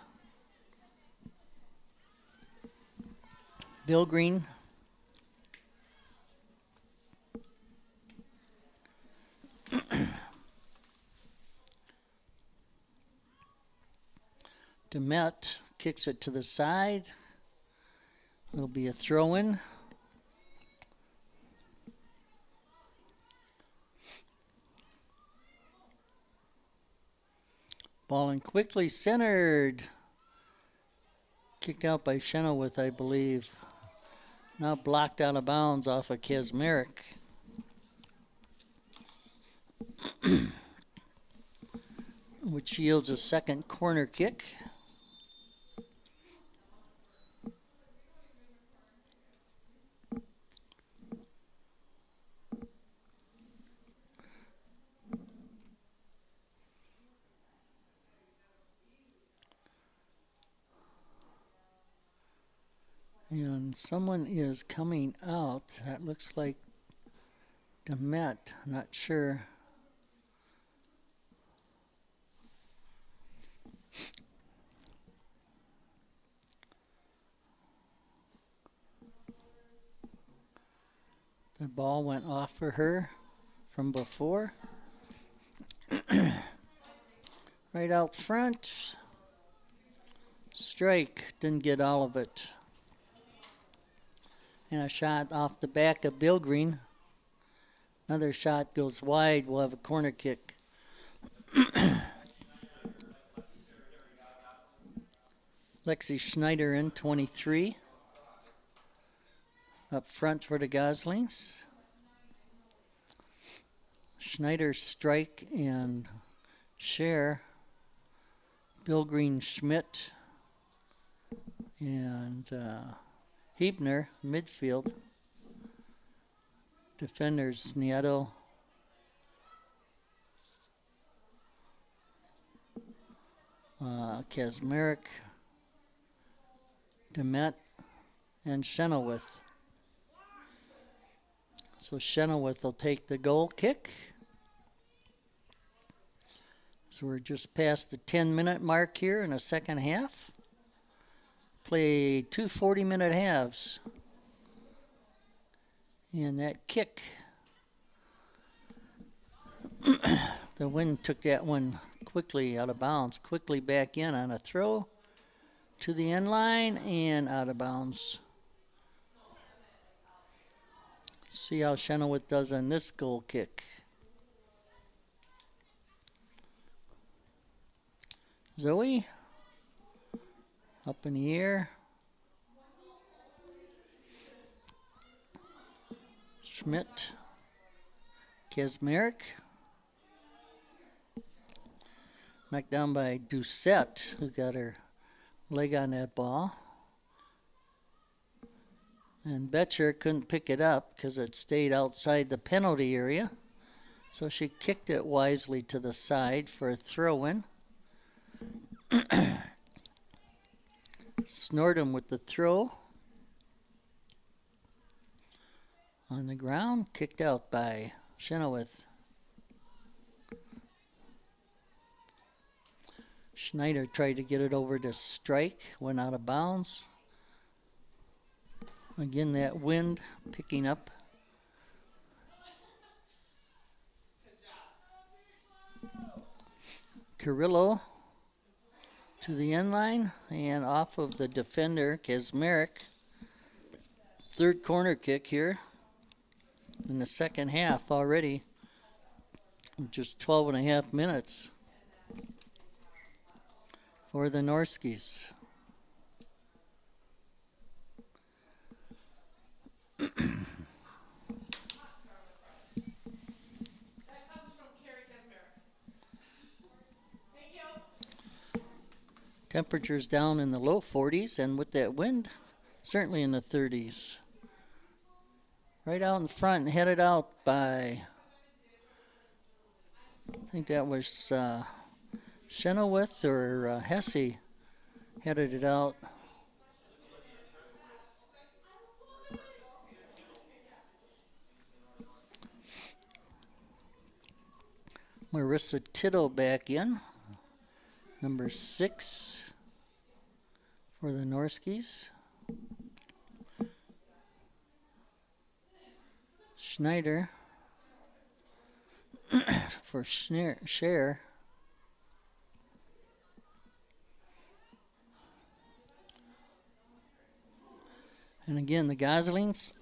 Bill Green. Demet kicks it to the side. It'll be a throw-in. Ball and quickly centered. Kicked out by Chenoweth, I believe. Now blocked out of bounds off of Kaczmarek. Which yields a second corner kick. And someone is coming out. That looks like Demet. Not sure. The ball went off for her from before. Right out front. Strike. Didn't get all of it. And a shot off the back of Bill Green. Another shot goes wide. We'll have a corner kick. Lexi Schneider in 23. Up front for the Goslings. Schneider, Strike, and Share. Bill Green, Schmidt, and Hebner, midfield. Defenders, Nieto, Kaczmarek, Demet, and Chenoweth. So Chenoweth will take the goal kick. So we're just past the 10-minute mark here in the second half. Play 2 40-minute halves. And that kick, the wind took that one quickly out of bounds, quickly back in on a throw to the end line and out of bounds. See how Chenoweth does on this goal kick. Zoe, up in the air. Schmidt, Kaczmarek. Knocked down by Doucette, who got her leg on that ball. And Betcher couldn't pick it up because it stayed outside the penalty area. So she kicked it wisely to the side for a throw-in. Snordham with the throw. On the ground, kicked out by Chenoweth. Schneider tried to get it over to Strike, went out of bounds. Again, that wind picking up. Carrillo to the end line and off of the defender, Kaczmarek. Third corner kick here in the second half already. Just 12 and a half minutes for the Norskis. Temperatures down in the low 40s, and with that wind, certainly in the 30s. Right out in front, headed out by, I think that was Chenoweth or Hesse, headed it out. Marissa Tittle back in, number 6 for the Norskies. Schneider for Share. And again, the Goslings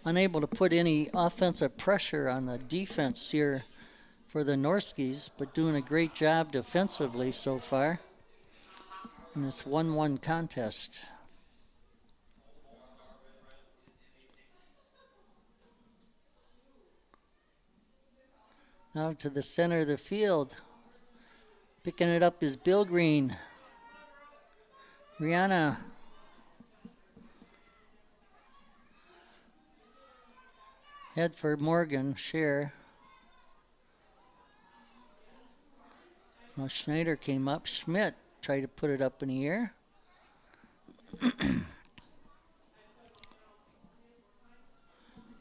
unable to put any offensive pressure on the defense here for the Norskies, but doing a great job defensively so far in this 1-1 contest. Now to the center of the field. Picking it up is Bill Green. Rihanna. Head for Morgan, Share. Now Schneider came up. Schmidt tried to put it up in the air.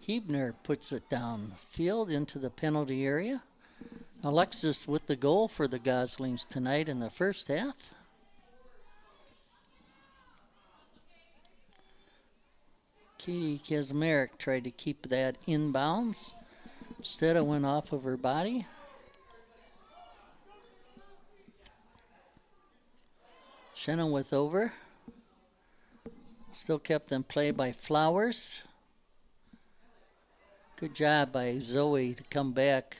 Hebner puts it down field into the penalty area. Alexis with the goal for the Goslings tonight in the first half. Katie Kazmarek tried to keep that inbounds. Instead, it went off of her body. Chenoweth over. Still kept in play by Flowers. Good job by Zoe to come back.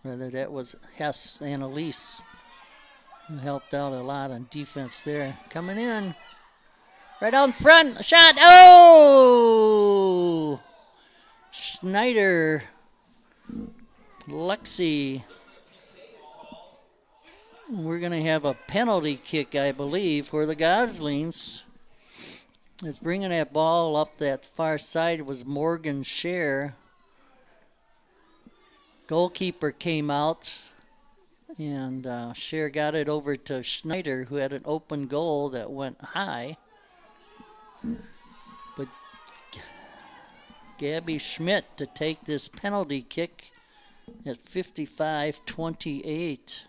Rather, that was Hess and Elise who helped out a lot on defense there. Coming in. Right out in front. Shot. Oh! Schneider. Lexi. We're going to have a penalty kick, I believe, for the Goslings. It's bringing that ball up that far side was Morgan Share. Goalkeeper came out, and Share got it over to Schneider, who had an open goal that went high. But Gabby Schmidt to take this penalty kick at 55-28.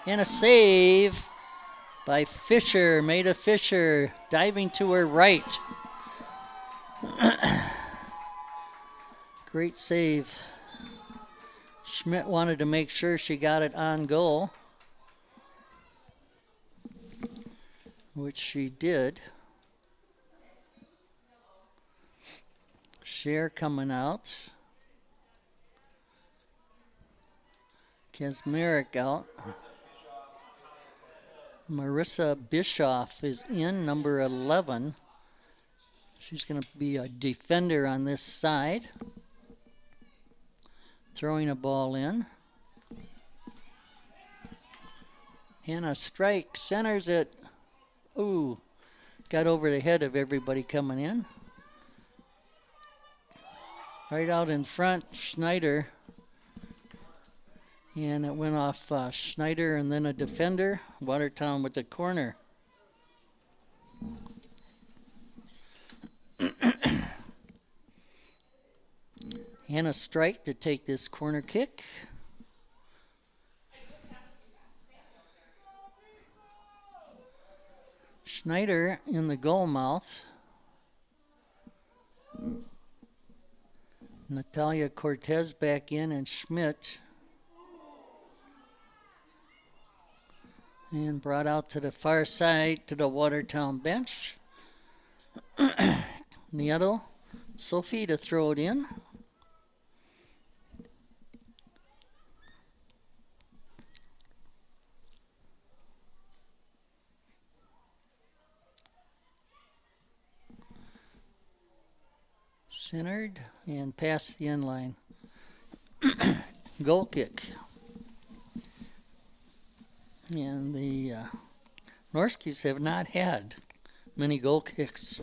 And a save by Fisher, Maida Fisher, diving to her right. Great save. Schmidt wanted to make sure she got it on goal, which she did. Share coming out. Kazmarek out. Marissa Bischoff is in, number 11. She's going to be a defender on this side. Throwing a ball in. Hannah Strike centers it. Ooh, got over the head of everybody coming in. Right out in front, Schneider. And it went off Schneider and then a defender. Watertown with the corner. Hannah Strike to take this corner kick. Schneider in the goal mouth. Natalia Cortez back in and Schmidt. And brought out to the far side to the Watertown bench. Nieto, Sophie to throw it in. Centered and past the end line. Goal kick. And the Norskies have not had many goal kicks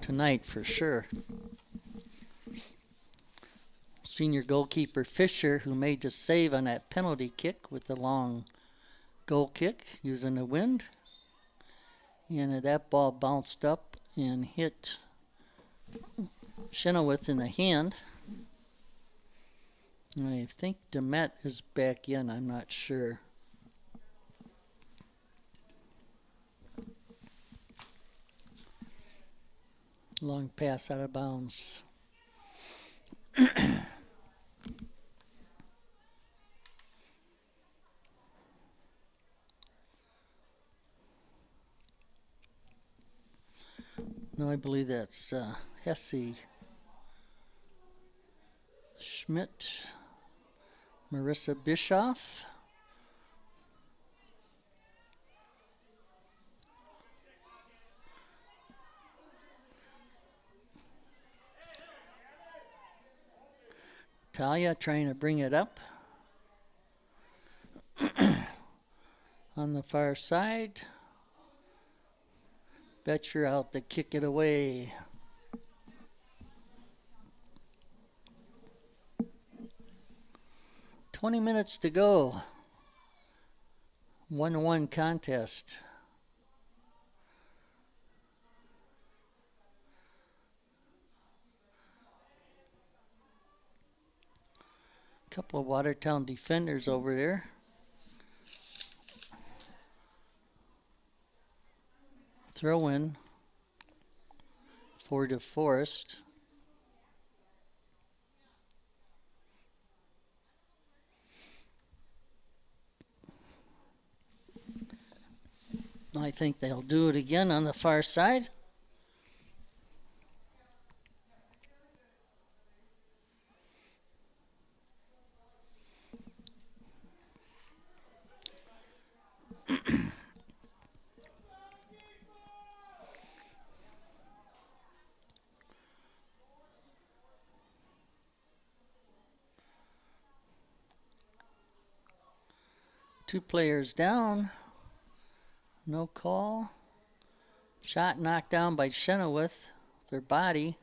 tonight for sure. Senior goalkeeper Fisher, who made the save on that penalty kick with the long goal kick using the wind. And that ball bounced up and hit Chenoweth in the hand. I think Demet is back in, I'm not sure. Long pass out of bounds. No, I believe that's Hesse, Schmidt, Marissa Bischoff. Talia trying to bring it up. On the far side. Betcher out to kick it away. "20 minutes to go. 1-1 contest. Couple of Watertown defenders over there. Throw in for DeForest. I think they'll do it again on the far side. Two players down. No call. Shot knocked down by Chenoweth. Their body.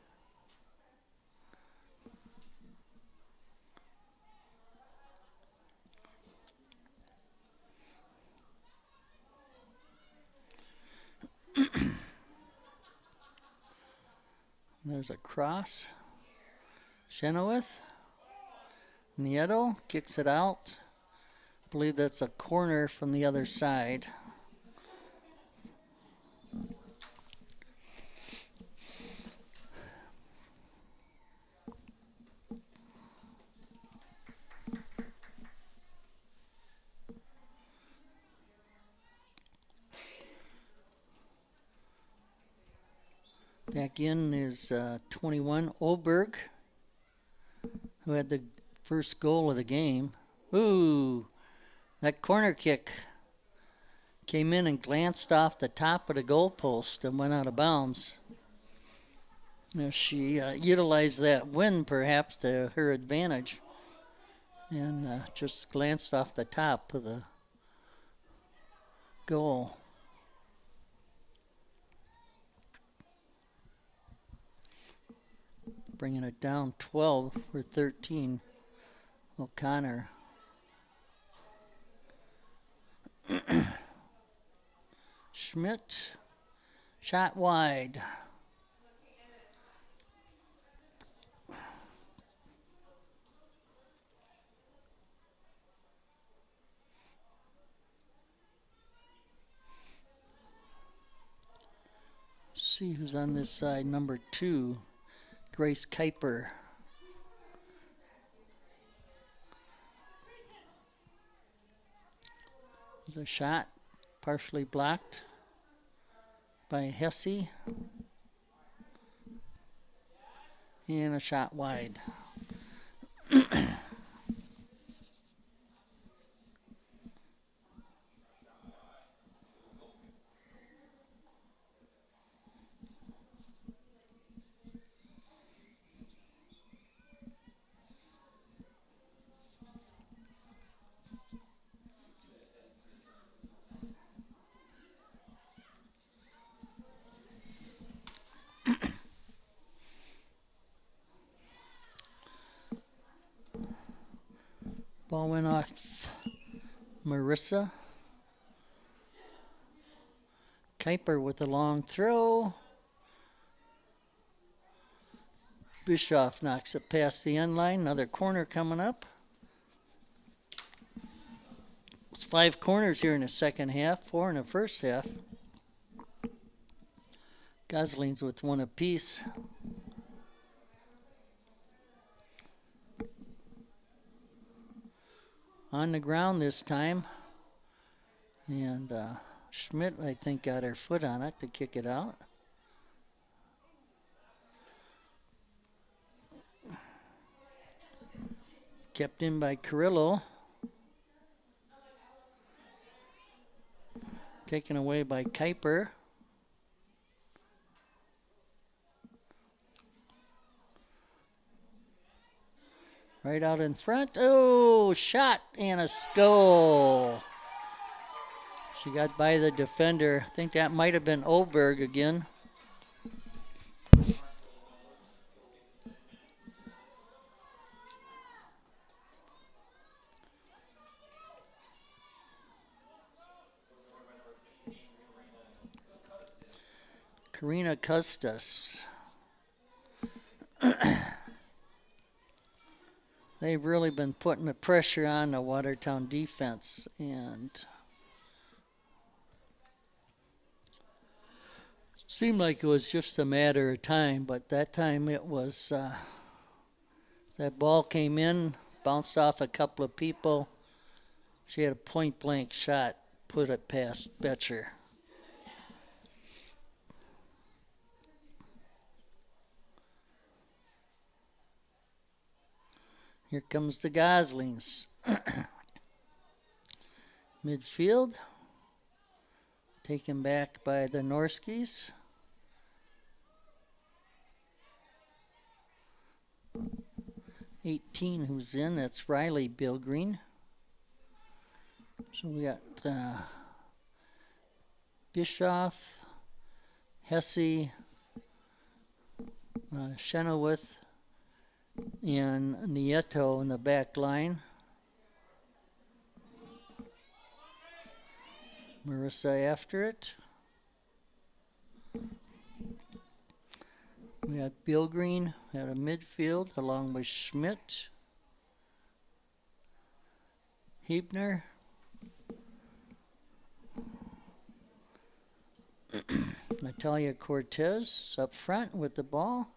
There's a cross. Chenoweth. Nieto kicks it out. I believe that's a corner from the other side. Back in is 21, Oberg, who had the first goal of the game. Ooh, that corner kick came in and glanced off the top of the goalpost and went out of bounds. Now she utilized that wind perhaps to her advantage and just glanced off the top of the goal. Bringing it down 12 for 13. O'Connor. Schmidt. Shot wide. See who's on this side. Number 2. Grace Kuiper. There's a shot partially blocked by Hesse. And a shot wide. Ball went off Marissa. Kuiper with a long throw. Bischoff knocks it past the end line. Another corner coming up. It's 5 corners here in the second half, 4 in the first half. Gosling's with 1 apiece. On the ground this time. And Schmidt, I think, got her foot on it to kick it out. Kept in by Carrillo. Taken away by Kuiper. Right out in front. Oh, shot and a goal. She got by the defender. I think that might have been Oberg again. Karina Custis. They've really been putting the pressure on the Watertown defense, and seemed like it was just a matter of time, but that time it was, that ball came in, bounced off a couple of people. She had a point-blank shot, put it past Betcher. Here comes the Goslings. Midfield. Taken back by the Norskis. '18 who's in. That's Riley Bilgreen. So we got Bischoff, Hesse, Chenoweth, and Nieto in the back line. Marissa after it. We got Bilgreen at a midfield along with Schmidt, Hebner, Natalia Cortez up front with the ball.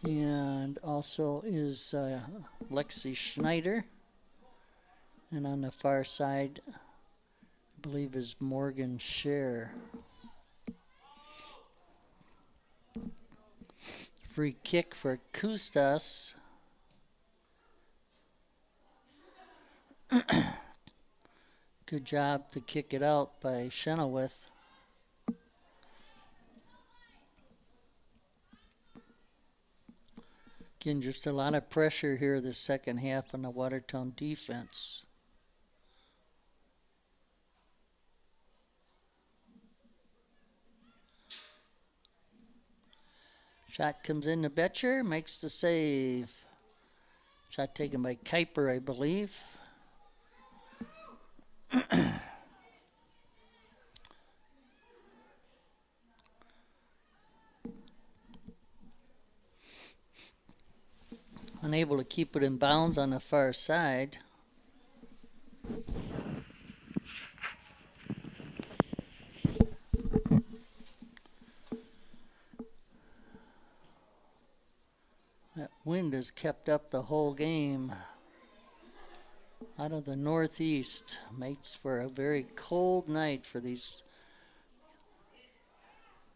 And also is Lexi Schneider. And on the far side, I believe is Morgan Scher. Free kick for Kustas. Good job to kick it out by Chenoweth. Again, just a lot of pressure here the second half on the Watertown defense. Shot comes in to Betcher, makes the save. Shot taken by Kuiper, I believe. Unable to keep it in bounds on the far side. That wind has kept up the whole game. Out of the northeast, makes for a very cold night for these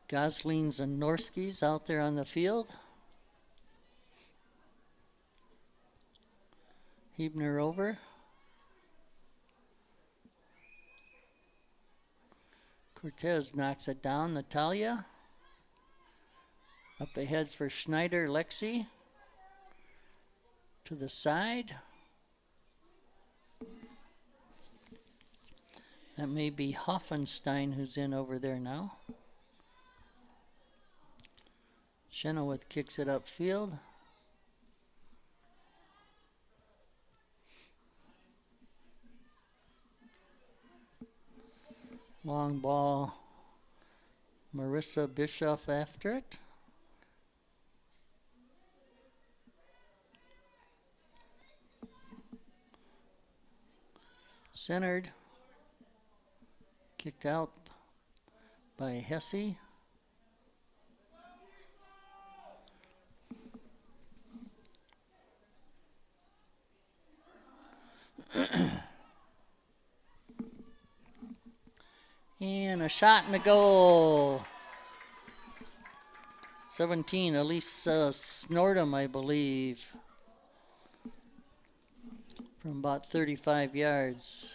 Goslings and Norskis out there on the field. Hebner over. Cortez knocks it down. Natalia. Up ahead for Schneider. Lexi. To the side. That may be Hoffenstein who's in over there now. Chenoweth kicks it upfield. Long ball. Marissa Bischoff after it. Centered. Kicked out by Hesse. And a shot and a goal. 17, Elise Snortum, I believe. From about 35 yards.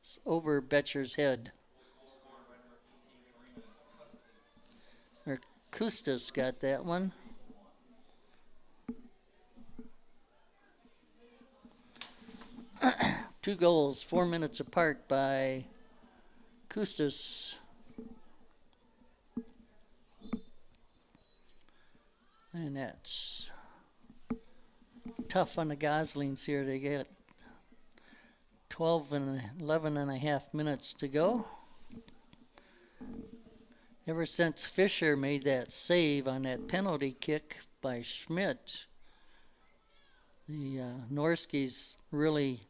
It's over Betcher's head. Or Kustas got that one. Two goals, 4 minutes apart by Kustas. And that's tough on the Goslings here. They get 12 and 11 and a half minutes to go. Ever since Fisher made that save on that penalty kick by Schmidt, the Norskis really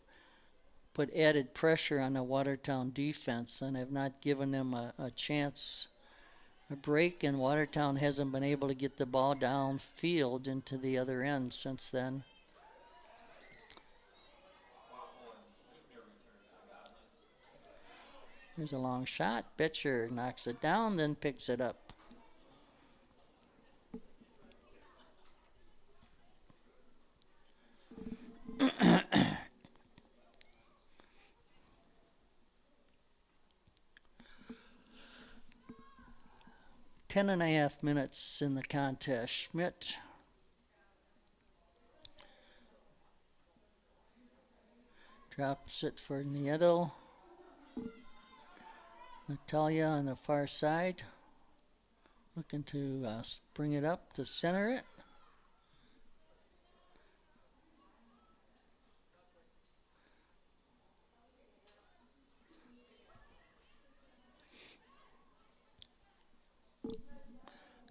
put added pressure on the Watertown defense and have not given them a chance, a break, and Watertown hasn't been able to get the ball downfield into the other end since then. Here's a long shot. Betcher knocks it down, then picks it up. Ten and a half minutes in the contest. Schmidt drops it for Nieto. Natalia on the far side, looking to bring it up to center it.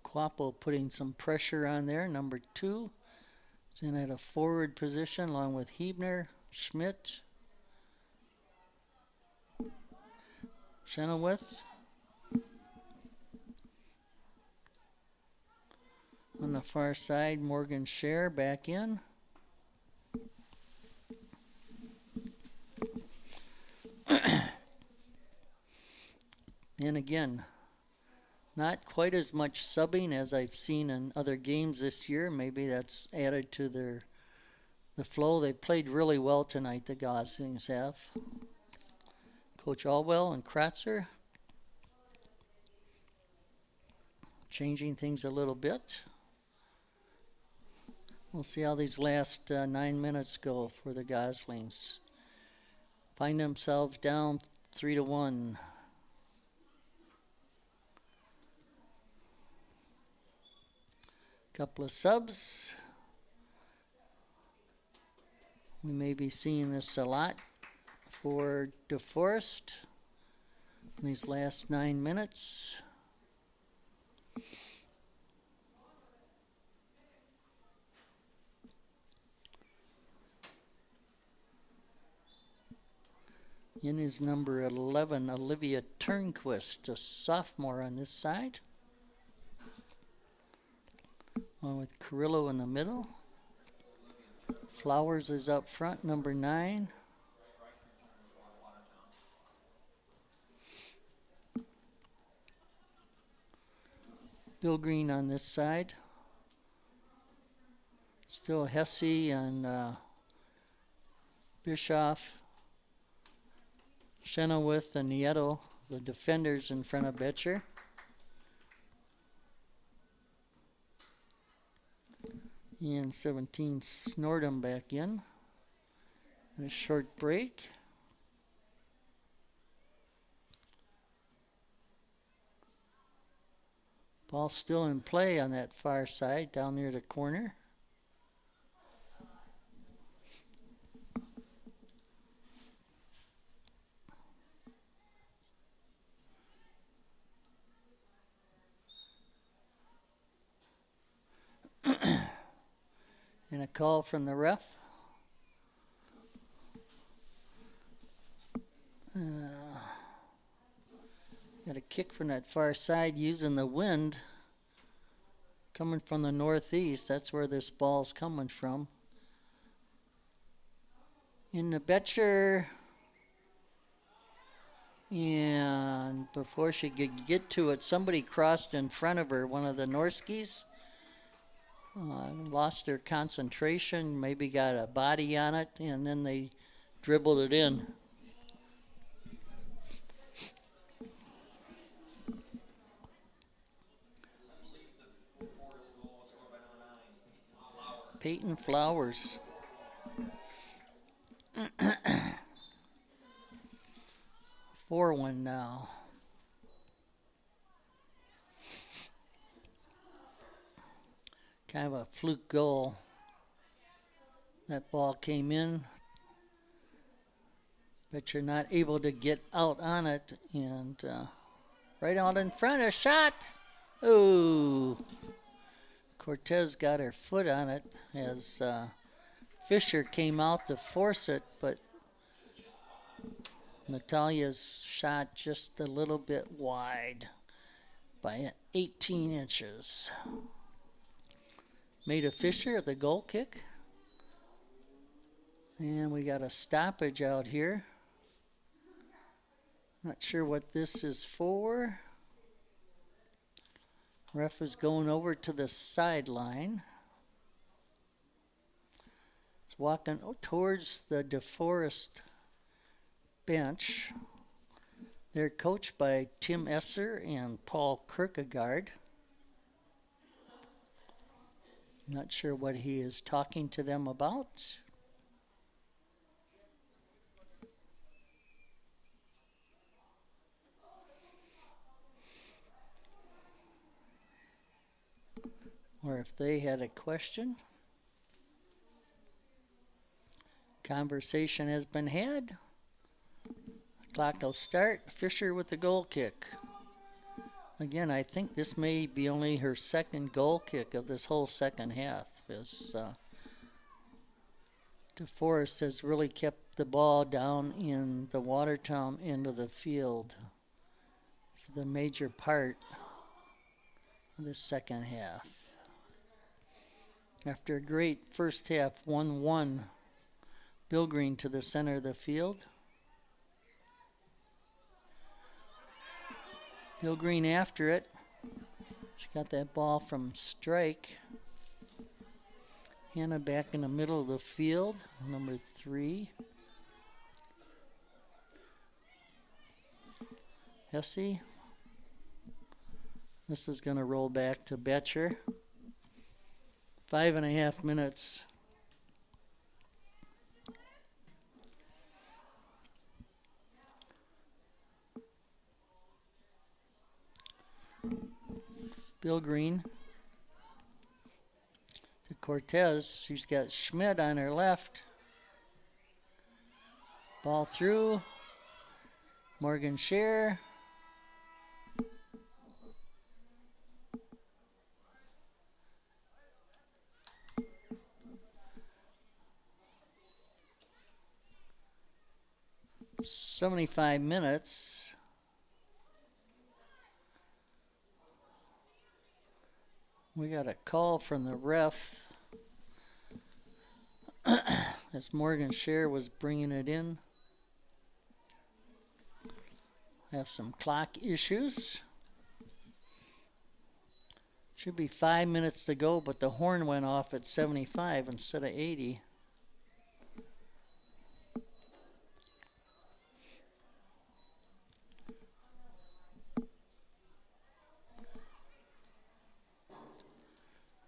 Quapo putting some pressure on there. Number 2 is in at a forward position along with Hebner, Schmidt, Chenoweth. On the far side, Morgan Scher back in. And again, not quite as much subbing as I've seen in other games this year. Maybe that's added to the flow. They played really well tonight, the Goslings have. Coach Alwell and Kratzer changing things a little bit. We'll see how these last 9 minutes go for the Goslings. Find themselves down 3-1. Couple of subs. We may be seeing this a lot for DeForest in these last 9 minutes. In is number 11, Olivia Turnquist, a sophomore on this side. One with Carrillo in the middle. Flowers is up front, number 9. Bill Green on this side. Still Hesse and Bischoff. Chenoweth and Nieto, the defenders in front of Betcher. And 17, Snortum back in. And a short break. Ball still in play on that far side, down near the corner. And a call from the ref. Got a kick from that far side using the wind coming from the northeast. That's where this ball's coming from. In the Betcher. And before she could get to it, somebody crossed in front of her, one of the Norskis. Lost their concentration, maybe got a body on it, and then they dribbled it in. Peyton Flowers. 4-1 now. Kind of a fluke goal. That ball came in, but you're not able to get out on it, and right out in front, a shot. Oh, Cortez got her foot on it as Fisher came out to force it, but Natalia's shot just a little bit wide by 18 inches. Made a Fisher at the goal kick. And we got a stoppage out here. Not sure what this is for. Ref is going over to the sideline. He's walking towards the DeForest bench. They're coached by Tim Esser and Paul Kierkegaard. Not sure what he is talking to them about. Or if they had a question. Conversation has been had. Clock will start. Fisher with the goal kick. Again, I think this may be only her second goal kick of this whole second half. As DeForest has really kept the ball down in the Watertown end of the field for the major part of the second half. After a great first half, 1-1, Bill Green to the center of the field. Bill Green after it. She got that ball from strike. Hannah back in the middle of the field, number 3. Hesse. This is going to roll back to Betcher. 5.5 minutes. Bill Green to Cortez. She's got Schmidt on her left. Ball through. Morgan Scher. "75 minutes. We got a call from the ref as Morgan Scher was bringing it in. Have some clock issues. Should be 5 minutes to go, but the horn went off at 75 instead of 80.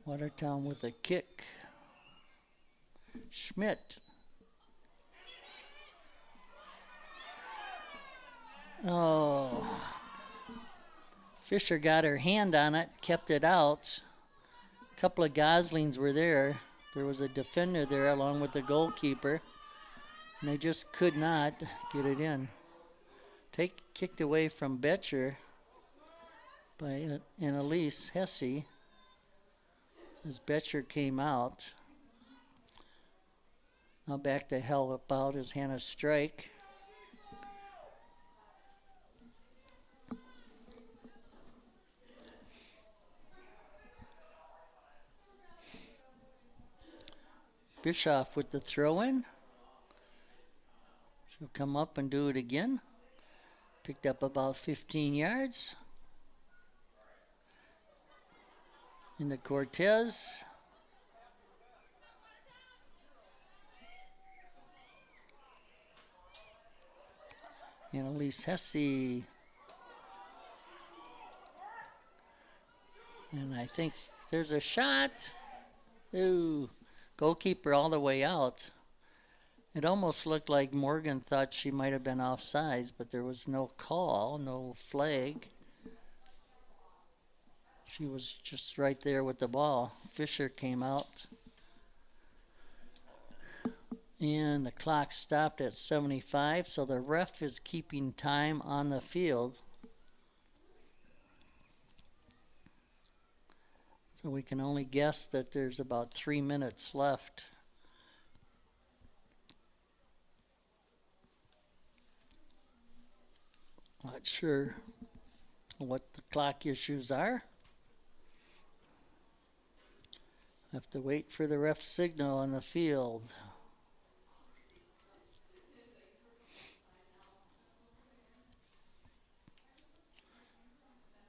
Watertown with a kick. Schmidt. Oh. Fisher got her hand on it, kept it out. A couple of Goslings were there. There was a defender there along with the goalkeeper. And they just could not get it in. Kicked away from Betcher by Annalise Hesse. As Betcher came out. Now back to help out is Hannah Strike. Bischoff with the throw-in. She'll come up and do it again. Picked up about 15 yards. Into Cortez. And Elise Hesse. And I think there's a shot. Ooh. Goalkeeper all the way out. It almost looked like Morgan thought she might have been offsides, but there was no call, no flag. She was just right there with the ball. Fisher came out. And the clock stopped at 75, so the ref is keeping time on the field. So we can only guess that there's about 3 minutes left. Not sure what the clock issues are. Have to wait for the ref signal on the field.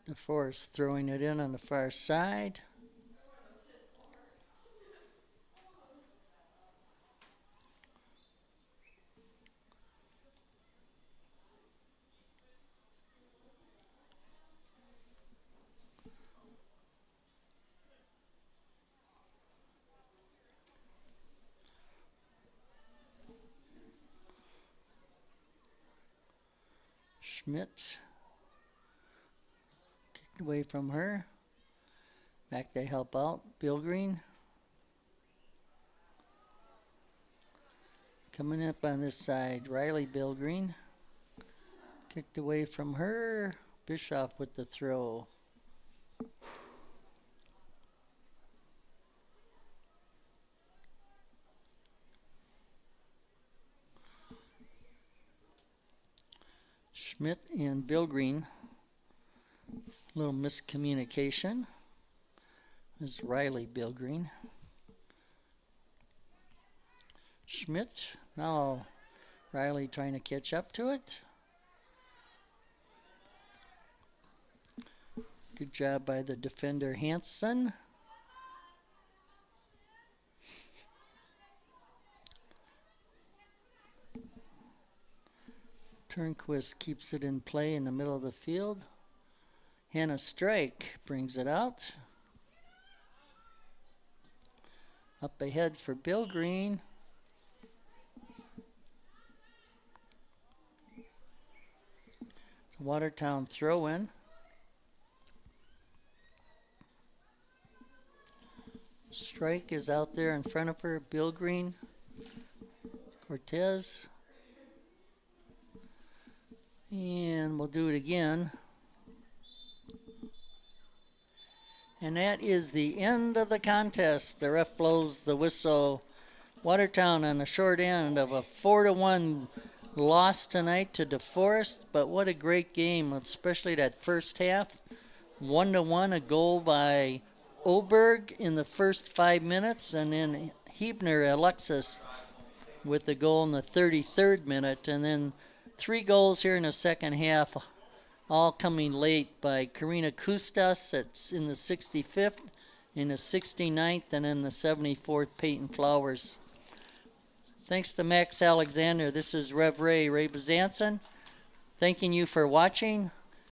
DeForest throwing it in on the far side. Schmidt kicked away from her. Back to help out. Bill Green coming up on this side. Riley Bill Green kicked away from her. Bischoff with the throw. Schmidt and Bill Green. Little miscommunication. This is Riley Bill Green. Schmidt. Now Riley trying to catch up to it. Good job by the defender Hansen. Turnquist keeps it in play in the middle of the field. Hannah Strike brings it out. Up ahead for Bill Green. It's a Watertown throw-in. Strike is out there in front of her. Bill Green. Cortez. And we'll do it again. And that is the end of the contest. The ref blows the whistle. Watertown on the short end of a 4-1 loss tonight to DeForest. But what a great game, especially that first half. 1-1, a goal by Oberg in the first 5 minutes. And then Hebner, Alexis, with the goal in the 33rd minute. And then 3 goals here in the second half, all coming late by Karina Kustas. It's in the 65th, in the 69th, and in the 74th, Peyton Flowers. Thanks to Max Alexander. This is Ray Bezanson. Thanking you for watching.